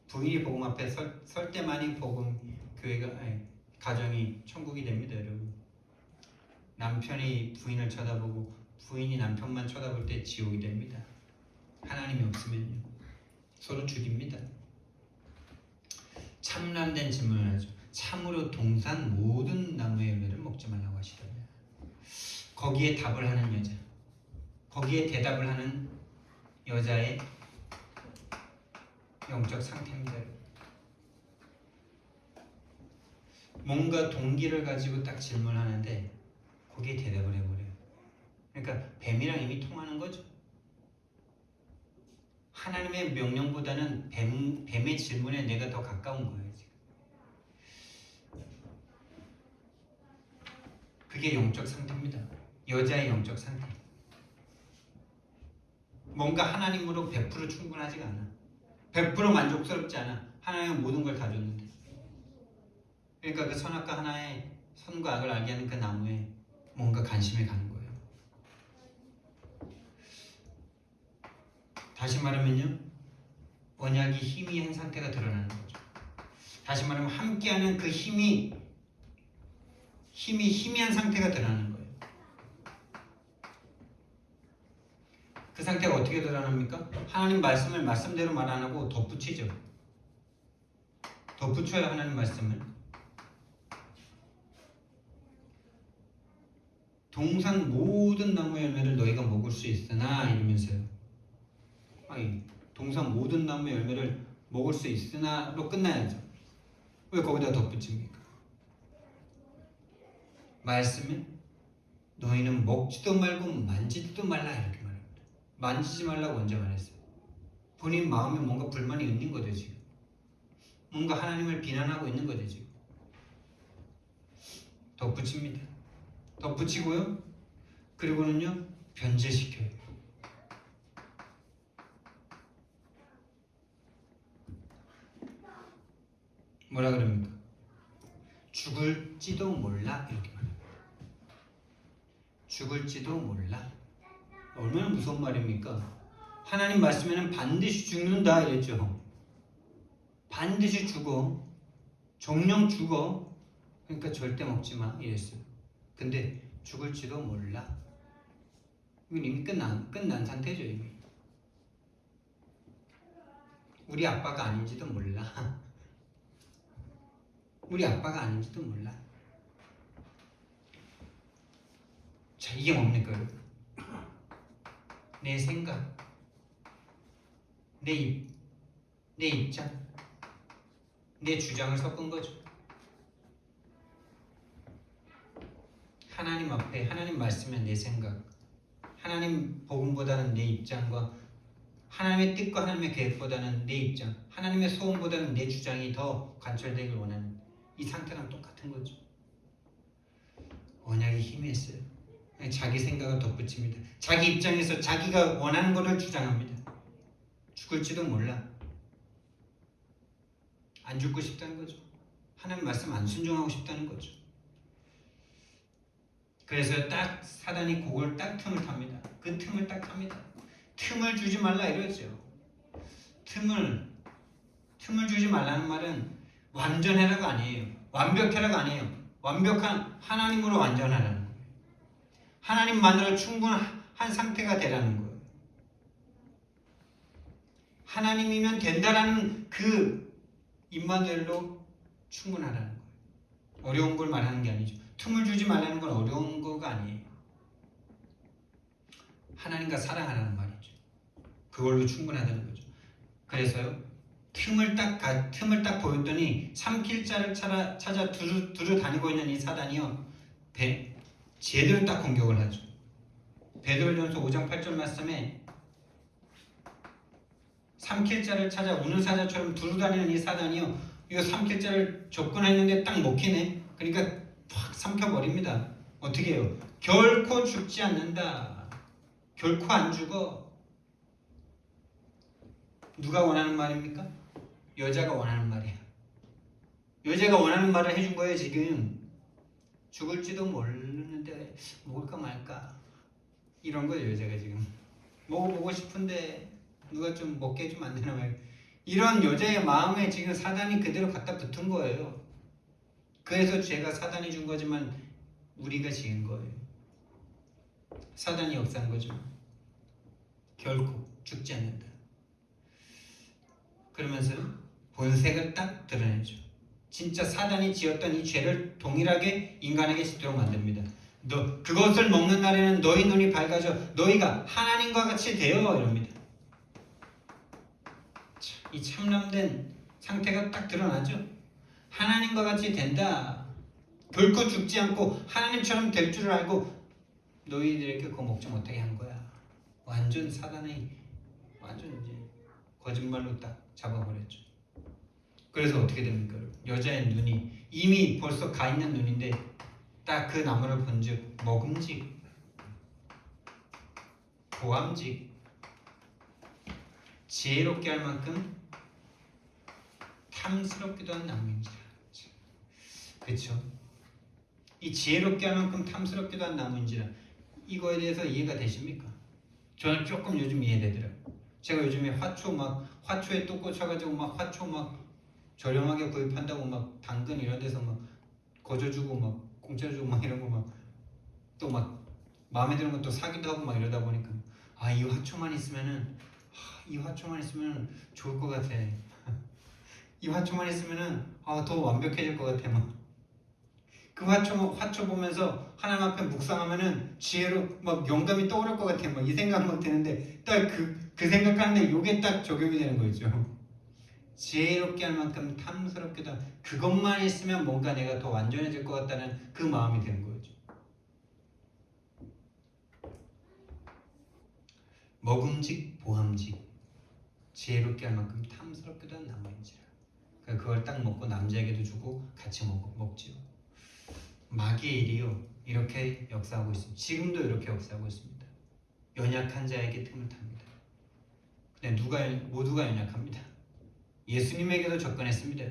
부인이 복음 앞에 설 때만이 복음, 교회가, 아니, 가정이 천국이 됩니다, 여러분. 남편이 부인을 쳐다보고 부인이 남편만 쳐다볼 때 지옥이 됩니다. 하나님이 없으면요. 서로 죽입니다. 참남된 질문을 하죠. 참으로 동산 모든 나무의 열매를 먹지 말라고 하시더라. 거기에 답을 하는 여자, 거기에 대답을 하는 여자의 영적 상태입니다. 뭔가 동기를 가지고 딱 질문하는데 거기에 대답을 해버려요. 그러니까 뱀이랑 이미 통하는 거죠. 하나님의 명령보다는 뱀의 질문에 내가 더 가까운 거예요. 지금. 그게 영적 상태입니다. 여자의 영적 상태. 뭔가 하나님으로 100% 충분하지가 않아. 100% 만족스럽지 않아. 하나님은 모든 걸 다 줬는데. 그러니까 그 선악과 하나의 선과 악을 알게 하는 그 나무에 뭔가 관심이 가는 거예요. 다시 말하면요, 언약이 희미한 상태가 드러나는 거죠. 다시 말하면 함께하는 그 힘이 희미한 상태가 드러나는 거예요. 그 상태가 어떻게 드러납니까? 하나님 말씀을 말씀대로 말 안 하고 덧붙이죠. 덧붙여요, 하나님 말씀을. 동산 모든 나무의 열매를 너희가 먹을 수 있으나 이러면서요. 아니, 동산 모든 나무의 열매를 먹을 수 있으나로 끝나야죠. 왜 거기다 덧붙입니까? 말씀에 너희는 먹지도 말고 만지지도 말라 이렇게 말합니다. 만지지 말라고 언제 말했어요? 본인 마음에 뭔가 불만이 있는 거죠 지금. 뭔가 하나님을 비난하고 있는 거죠 지금. 덧붙입니다. 덧붙이고요. 그리고는요 변제시켜요. 뭐라 그럽니까? 죽을지도 몰라 이렇게 말합니다. 죽을지도 몰라. 얼마나 무서운 말입니까? 하나님 말씀에는 반드시 죽는다 이랬죠. 반드시 죽어. 정령 죽어. 그러니까 절대 먹지 마 이랬어요. 근데 죽을지도 몰라. 이건 이미 끝난 상태죠 이미. 우리 아빠가 아닌지도 몰라. 우리 아빠가 아닌지도 몰라. 자, 이게 뭡니까 여러분? 내 생각, 내 입장, 내 주장을 섞은 거죠. 하나님 앞에 하나님 말씀에 내 생각, 하나님 복음보다는 내 입장과 하나님의 뜻과 하나님의 계획보다는 내 입장, 하나님의 소원보다는 내 주장이 더 관철되길 원하는 이 상태랑 똑같은 거죠. 언약이 희미했어요. 자기 생각을 덧붙입니다. 자기 입장에서 자기가 원하는 것을 주장합니다. 죽을지도 몰라. 안 죽고 싶다는 거죠. 하나님 말씀 안 순종하고 싶다는 거죠. 그래서 딱 사단이 그걸 딱 틈을 탑니다. 그 틈을 딱 탑니다. 틈을 주지 말라 이러죠. 틈을 주지 말라는 말은 완전해라가 아니에요. 완벽해라가 아니에요. 완벽한 하나님으로 완전하라는 거예요. 하나님만으로 충분한 상태가 되라는 거예요. 하나님이면 된다라는 그 임마누엘로 충분하라는 거예요. 어려운 걸 말하는 게 아니죠. 틈을 주지 말라는 건 어려운 거가 아니에요. 하나님과 사랑하라는 말이죠. 그걸로 충분하다는 거죠. 그래서요. 틈을 딱 보였더니 삼킬 자를 찾아 두루 다니고 있는 이 사단이요. 제대로 딱 공격을 하죠. 베드로전서 5장 8절 말씀에 삼킬 자를 찾아 우는 사자처럼 두루 다니는 이 사단이요. 이거 삼킬 자를 접근했는데 딱 먹히네. 그러니까 팍 삼켜버립니다. 어떻게 해요? 결코 죽지 않는다. 결코 안 죽어. 누가 원하는 말입니까? 여자가 원하는 말이야. 여자가 원하는 말을 해준 거예요. 지금 죽을지도 모르는데 먹을까 말까 이런 거예요. 여자가 지금 먹어보고 싶은데 누가 좀 먹게 해주면 안 되나 말이에요. 이런 여자의 마음에 지금 사단이 그대로 갖다 붙은 거예요. 그래서 죄가 사단이 준 거지만 우리가 지은 거예요. 사단이 역사한 거죠. 결코 죽지 않는다. 그러면서 본색을 딱 드러내죠. 진짜 사단이 지었던 이 죄를 동일하게 인간에게 짓도록 만듭니다. 그것을 먹는 날에는 너희 눈이 밝아져 너희가 하나님과 같이 되어 이럽니다. 이 참남된 상태가 딱 드러나죠. 하나님과 같이 된다. 결코 죽지 않고 하나님처럼 될 줄을 알고 너희들에게 그거 먹지 못하게 한 거야. 완전 사단의 완전 이제 거짓말로 딱 잡아버렸죠. 그래서 어떻게 됩니까? 여자의 눈이 이미 벌써 가 있는 눈인데 딱 그 나무를 본즉 먹음직, 보암직, 지혜롭게 할 만큼 탐스럽기도 한 나무인지라. 그렇죠? 이 지혜롭게 할 만큼 탐스럽기도 한 나무인지라. 이거에 대해서 이해가 되십니까? 저는 조금 요즘 이해되더라고요. 제가 요즘에 화초에 또 꽂혀가지고 막 화초 막 저렴하게 구입한다고 막 당근 이런 데서 막 거저주고 막 공짜로 주고 막 이런 거 막 또 막 마음에 드는 것도 사기도 하고 막 이러다 보니까 이 화초만 있으면은 좋을 것 같아. 이 화초만 있으면은 더 완벽해질 것 같아. 막 그 화초 보면서 하나님 앞에 묵상하면은 지혜로 막 영감이 떠오를 것 같아. 막 이 생각 막 드는데 딱 그 생각하는데 요게 딱 적용이 되는 거죠. 지혜롭게 할 만큼 탐스럽게도 그것만 있으면 뭔가 내가 더 완전해질 것 같다는 그 마음이 드는 거죠. 먹음직 보암직 지혜롭게 할 만큼 탐스럽게도 한 나무인지라. 그걸 딱 먹고 남자에게도 주고 같이 먹지요. 마귀의 일이요 이렇게 역사하고 있습니다. 지금도 이렇게 역사하고 있습니다. 연약한 자에게 틈을 탑니다. 근데 모두가 연약합니다. 예수님에게도 접근했습니다.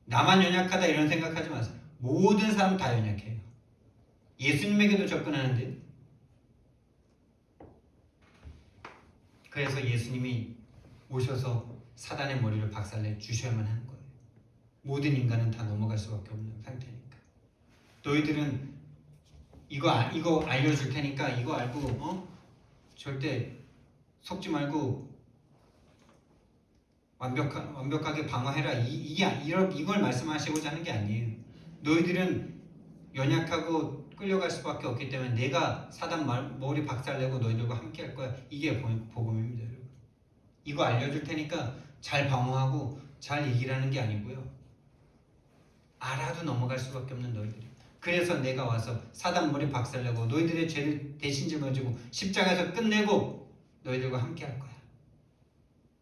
나만 연약하다 이런 생각하지 마세요. 모든 사람 다 연약해요. 예수님에게도 접근하는데 그래서 예수님이 오셔서 사단의 머리를 박살내 주셔야만 하는 거예요. 모든 인간은 다 넘어갈 수밖에 없는 상태니까. 너희들은 이거 알려줄 테니까 이거 알고 절대 속지 말고 완벽하게 방어해라. 이걸 말씀하시고자 하는 게 아니에요. 너희들은 연약하고 끌려갈 수밖에 없기 때문에 내가 사단 머리 박살내고 너희들과 함께 할 거야. 이게 복음입니다. 여러분. 이거 알려줄 테니까 잘 방어하고 잘 이기라는 게 아니고요. 알아도 넘어갈 수밖에 없는 너희들이. 그래서 내가 와서 사단 머리 박살내고 너희들의 죄를 대신 짊어지고 십자가에서 끝내고 너희들과 함께 할 거야.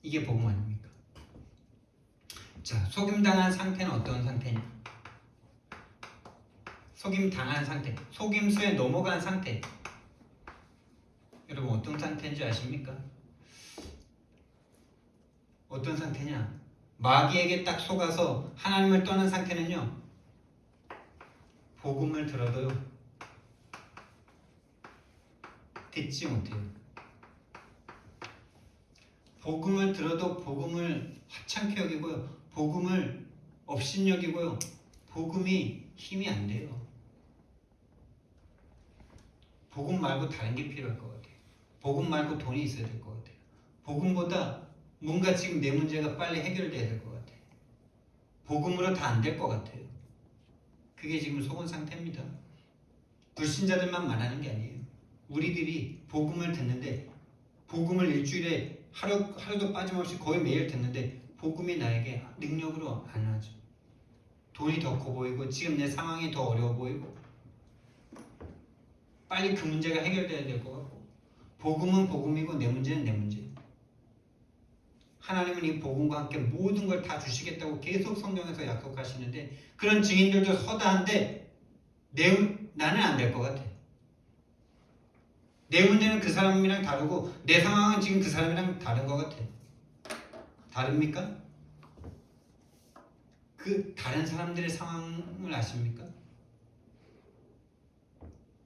이게 복음 아닙니까? 자, 속임당한 상태는 어떤 상태냐? 속임당한 상태, 속임수에 넘어간 상태. 여러분 어떤 상태인지 아십니까? 어떤 상태냐? 마귀에게 딱 속아서 하나님을 떠난 상태는요. 복음을 들어도요. 듣지 못해요. 복음을 들어도 복음을 하찮게 여기고요. 복음을 업신여기고요. 복음이 힘이 안 돼요. 복음 말고 다른 게 필요할 것 같아요. 복음 말고 돈이 있어야 될 것 같아요. 복음보다 뭔가 지금 내 문제가 빨리 해결돼야 될 것 같아요. 복음으로 다 안 될 것 같아요. 그게 지금 속은 상태입니다. 불신자들만 말하는 게 아니에요. 우리들이 복음을 듣는데 복음을 일주일에 하루도 빠짐없이 거의 매일 듣는데 복음이 나에게 능력으로 안 하죠. 돈이 더 커 보이고 지금 내 상황이 더 어려워 보이고 빨리 그 문제가 해결돼야 될 것 같고 복음은 복음이고 내 문제는 내 문제. 하나님은 이 복음과 함께 모든 걸 다 주시겠다고 계속 성경에서 약속하시는데 그런 증인들도 허다한데 나는 안 될 것 같아. 내 문제는 그 사람이랑 다르고 내 상황은 지금 그 사람이랑 다른 것 같아. 다릅니까? 그 다른 사람들의 상황을 아십니까?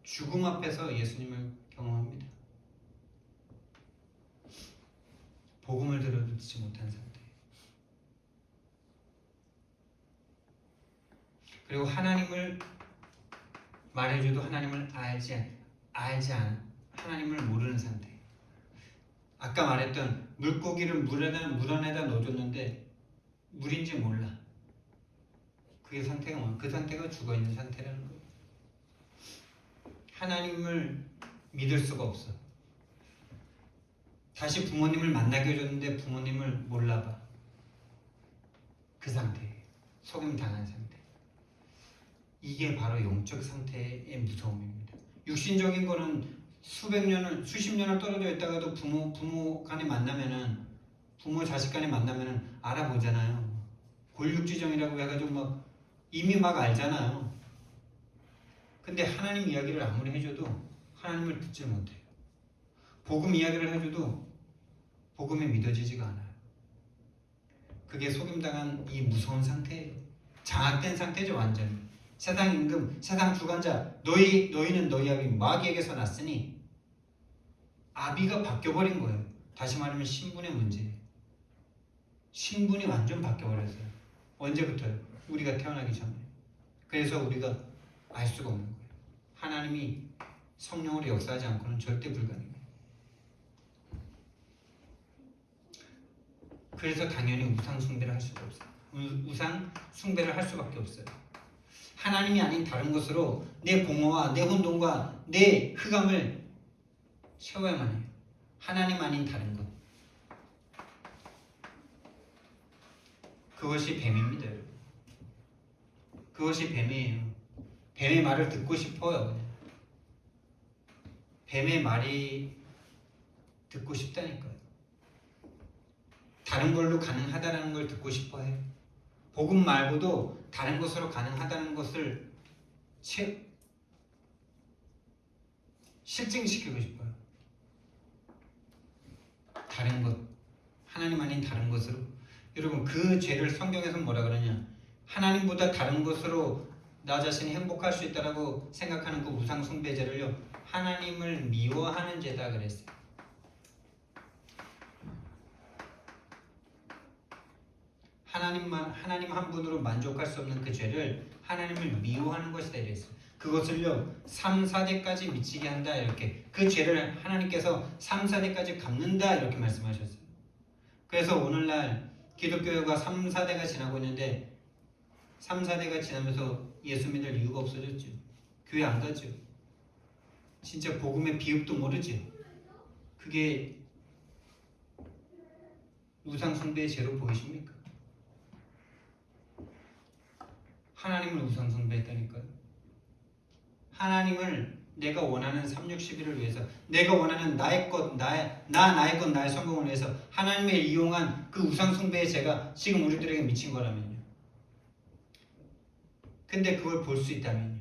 죽음 앞에서 예수님을 경험합니다. 복음을 들어도 듣지 못한 상태. 그리고 하나님을 말해줘도 하나님을 알지 않아. 하나님을 모르는 상태. 아까 말했던 물고기를 물 안에다 넣어줬는데 물인지 몰라. 그게 상태가 뭐야? 그 상태가 죽어있는 상태라는 거예요. 하나님을 믿을 수가 없어. 다시 부모님을 만나게 해줬는데 부모님을 몰라봐. 그 상태. 속임 당한 상태. 이게 바로 영적 상태의 무서움입니다. 육신적인 거는 수십 년을 떨어져 있다가도 부모 간에 만나면은 부모 자식 간에 만나면은 알아보잖아요. 골육지정이라고 해가지고 막 이미 막 알잖아요. 근데 하나님 이야기를 아무리 해줘도 하나님을 듣지 못해요. 복음 이야기를 해줘도 복음이 믿어지지가 않아요. 그게 속임당한 이 무서운 상태예요. 장악된 상태죠, 완전히. 세상 임금, 세상 주관자, 너희는 너희 아비 마귀에게서 났으니 아비가 바뀌어버린 거예요. 다시 말하면 신분의 문제예요. 신분이 완전 바뀌어버렸어요. 언제부터요? 우리가 태어나기 전에. 그래서 우리가 알 수가 없는 거예요. 하나님이 성령으로 역사하지 않고는 절대 불가능해요. 그래서 당연히 우상 숭배를 할 수가 없어요. 우상 숭배를 할 수밖에 없어요. 하나님이 아닌 다른 것으로 내 공허와 내 혼돈과 내 흑암을 채워야만 해요. 하나님 아닌 다른 것. 그것이 뱀입니다, 여러분. 그것이 뱀이에요. 뱀의 말을 듣고 싶어요. 그냥. 뱀의 말이 듣고 싶다니까요. 다른 걸로 가능하다는 걸 듣고 싶어 해요. 복음 말고도 다른 것으로 가능하다는 것을 실증시키고 싶어요. 다른 것, 하나님 아닌 다른 것으로. 여러분, 그 죄를 성경에서 뭐라 그러냐? 하나님보다 다른 것으로 나 자신이 행복할 수 있다라고 생각하는 그 우상 숭배죄를요, 하나님을 미워하는 죄다 그랬어요. 하나님 한 분으로 만족할 수 없는 그 죄를 하나님을 미워하는 것이다 이랬어요. 그것을요 3, 4대까지 미치게 한다 이렇게 그 죄를 하나님께서 3, 4대까지 갚는다 이렇게 말씀하셨어요. 그래서 오늘날 기독교가 3, 4대가 지나고 있는데 3, 4대가 지나면서 예수 믿을 이유가 없어졌죠. 교회 안 가죠. 진짜 복음의 비읍도 모르죠. 그게 우상 숭배의 죄로 보이십니까? 하나님을 우상 숭배했다니까요. 하나님을 내가 원하는 3, 6, 11을 위해서 내가 원하는 나의 것, 나의 것, 나의 성공을 위해서 하나님을 이용한 그 우상 숭배의 죄가 지금 우리들에게 미친 거라면요. 근데 그걸 볼 수 있다면요.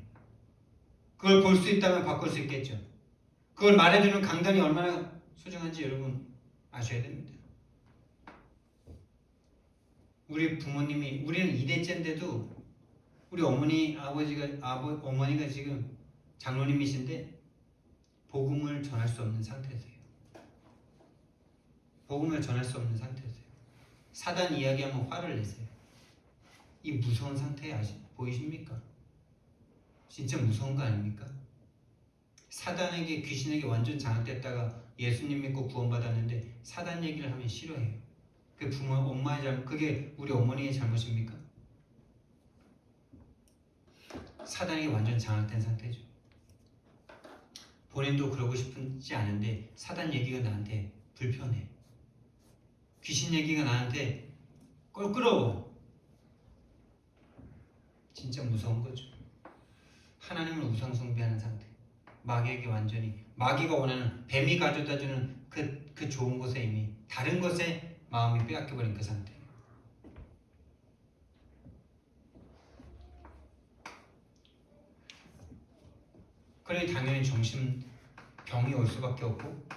그걸 볼 수 있다면 바꿀 수 있겠죠. 그걸 말해주는 강단이 얼마나 소중한지 여러분 아셔야 됩니다. 우리 부모님이 우리는 2대째인데도 우리 어머니가 지금 장로님이신데 복음을 전할 수 없는 상태세요. 복음을 전할 수 없는 상태세요. 사단 이야기하면 화를 내세요. 이 무서운 상태 보이십니까? 진짜 무서운 거 아닙니까? 사단에게 귀신에게 완전 장악됐다가 예수님 믿고 구원받았는데 사단 얘기를 하면 싫어해요. 그 엄마의 잘못, 그게 우리 어머니의 잘못입니까? 사단에게 완전 장악된 상태죠. 본인도 그러고 싶지 않은데 사단 얘기가 나한테 불편해. 귀신 얘기가 나한테 껄끄러워. 진짜 무서운 거죠. 하나님을 우상 숭배하는 상태. 마귀에게 완전히, 마귀가 원하는, 뱀이 가져다주는 그 좋은 것에 이미 다른 것에 마음이 빼앗겨버린 그 상태. 그러니 당연히 정신병이 올 수밖에 없고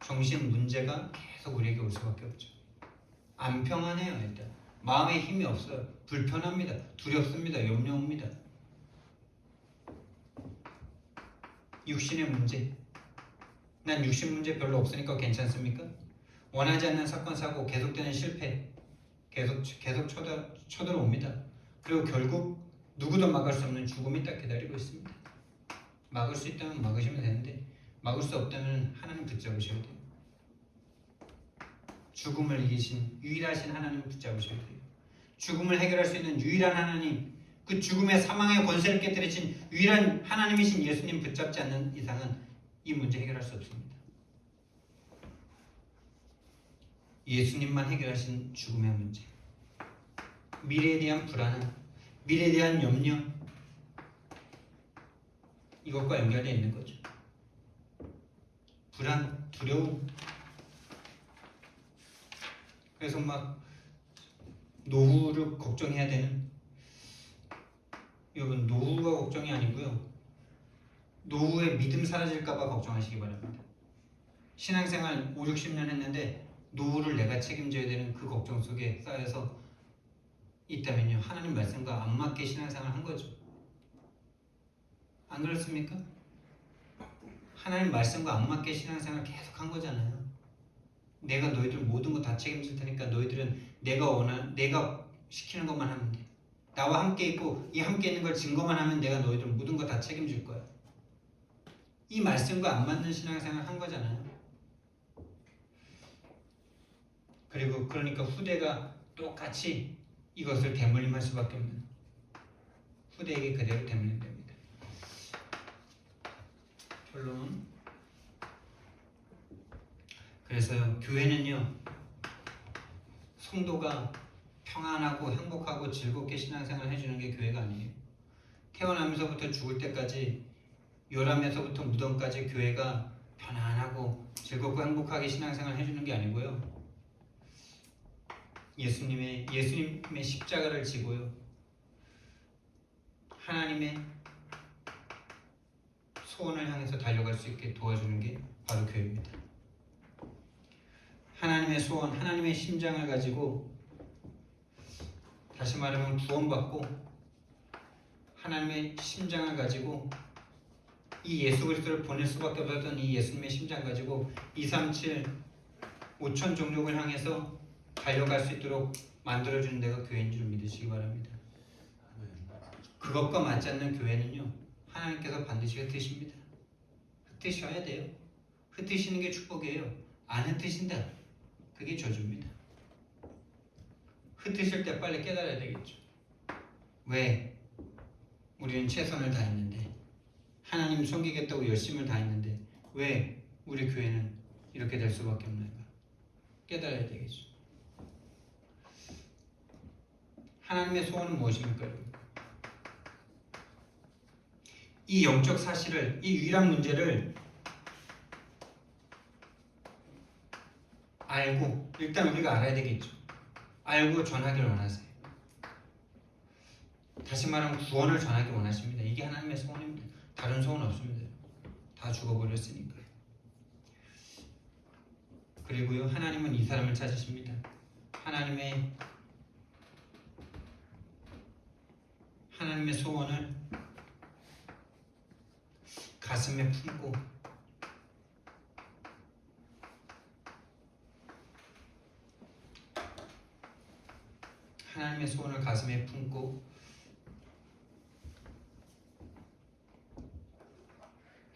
정신 문제가 계속 우리에게 올 수밖에 없죠. 안 평안해요. 일단 마음에 힘이 없어요. 불편합니다. 두렵습니다. 염려옵니다. 육신의 문제. 난 육신 문제 별로 없으니까 괜찮습니까? 원하지 않는 사건 사고, 계속되는 실패, 계속 쳐들어옵니다. 그리고 결국 누구도 막을 수 없는 죽음이 딱 기다리고 있습니다. 막을 수 있다면 막으시면 되는데 막을 수 없다면 하나님 붙잡으셔야 돼요. 죽음을 이기신 유일하신 하나님 붙잡으셔야 돼요. 죽음을 해결할 수 있는 유일한 하나님, 그 죽음의 사망의 권세를 깨뜨리신 유일한 하나님이신 예수님 붙잡지 않는 이상은 이 문제 해결할 수 없습니다. 예수님만 해결하신 죽음의 문제, 미래에 대한 불안함, 미래에 대한 염려, 이것과 연결되어 있는 거죠. 불안, 두려움. 그래서 막 노후를 걱정해야 되는, 여러분 노후가 걱정이 아니고요, 노후에 믿음 사라질까봐 걱정하시기 바랍니다. 신앙생활 5, 60년 했는데 노후를 내가 책임져야 되는 그 걱정 속에 쌓여서 있다면요, 하나님 말씀과 안 맞게 신앙생활 한 거죠. 안 그렇습니까? 하나님 말씀과 안 맞게 신앙생활 계속 한 거잖아요. 내가 너희들 모든 거 다 책임질 테니까 너희들은 내가 시키는 것만 하면 돼. 나와 함께 있고 이 함께 있는 걸 증거만 하면 내가 너희들 모든 거 다 책임질 거야. 이 말씀과 안 맞는 신앙생활 한 거잖아요. 그리고 그러니까 후대가 똑같이 이것을 대물림할 수밖에 없는, 후대에게 그대로 대물림됩니다. 결론. 그래서요, 교회는요, 성도가 평안하고 행복하고 즐겁게 신앙생활을 해주는 게 교회가 아니에요. 태어나면서부터 죽을 때까지, 요람에서부터 무덤까지 교회가 편안하고 즐겁고 행복하게 신앙생활을 해주는 게 아니고요, 예수님의 십자가를 지고요, 하나님의 소원을 향해서 달려갈 수 있게 도와주는 게 바로 교회입니다. 하나님의 소원, 하나님의 심장을 가지고, 다시 말하면 구원받고 하나님의 심장을 가지고, 이 예수 그리스도를 보낼 수밖에 없었던 이 예수님의 심장 가지고 237 5천 종족을 향해서 달려갈 수 있도록 만들어주는 데가 교회인 줄 믿으시기 바랍니다. 그것과 맞지 않는 교회는요, 하나님께서 반드시 흩으십니다. 흩으셔야 돼요. 흩으시는 게 축복이에요. 안 흩으신다, 그게 저주입니다. 흩으실 때 빨리 깨달아야 되겠죠. 왜? 우리는 최선을 다했는데, 하나님 섬기겠다고 열심을 다했는데 왜 우리 교회는 이렇게 될 수밖에 없는가? 깨달아야 되겠죠. 하나님의 소원은 무엇입니까? 이 영적 사실을, 이 유일한 문제를 알고, 일단 우리가 알아야 되겠죠. 알고 전하기를 원하세요. 다시 말하면 구원을 전하기 원하십니다. 이게 하나님의 소원입니다. 다른 소원 없습니다. 다 죽어버렸으니까요. 그리고요, 하나님은 이 사람을 찾으십니다. 하나님의 소원을 가슴에 품고, 하나님의 소원을 가슴에 품고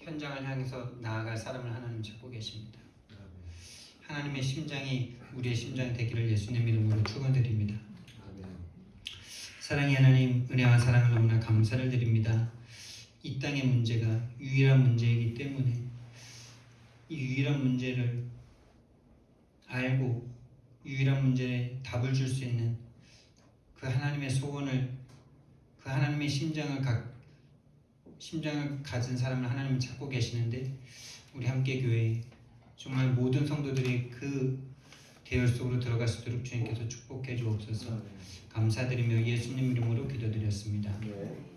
현장을 향해서 나아갈 사람을 하나님 찾고 계십니다. 하나님의 심장이 우리의 심장이 되기를 예수님 이름으로 축원드립니다. 사랑의 하나님, 은혜와 사랑을 너무나 감사를 드립니다. 이 땅의 문제가 유일한 문제이기 때문에 이 유일한 문제를 알고 유일한 문제에 답을 줄 수 있는 그 하나님의 소원을, 그 하나님의 심장을 가진 사람을 하나님은 찾고 계시는데, 우리 함께 교회 정말 모든 성도들이 그 대열 속으로 들어갈 수 있도록 주님께서 축복해 주옵소서. 감사드리며 예수님 이름으로 기도드렸습니다. 네.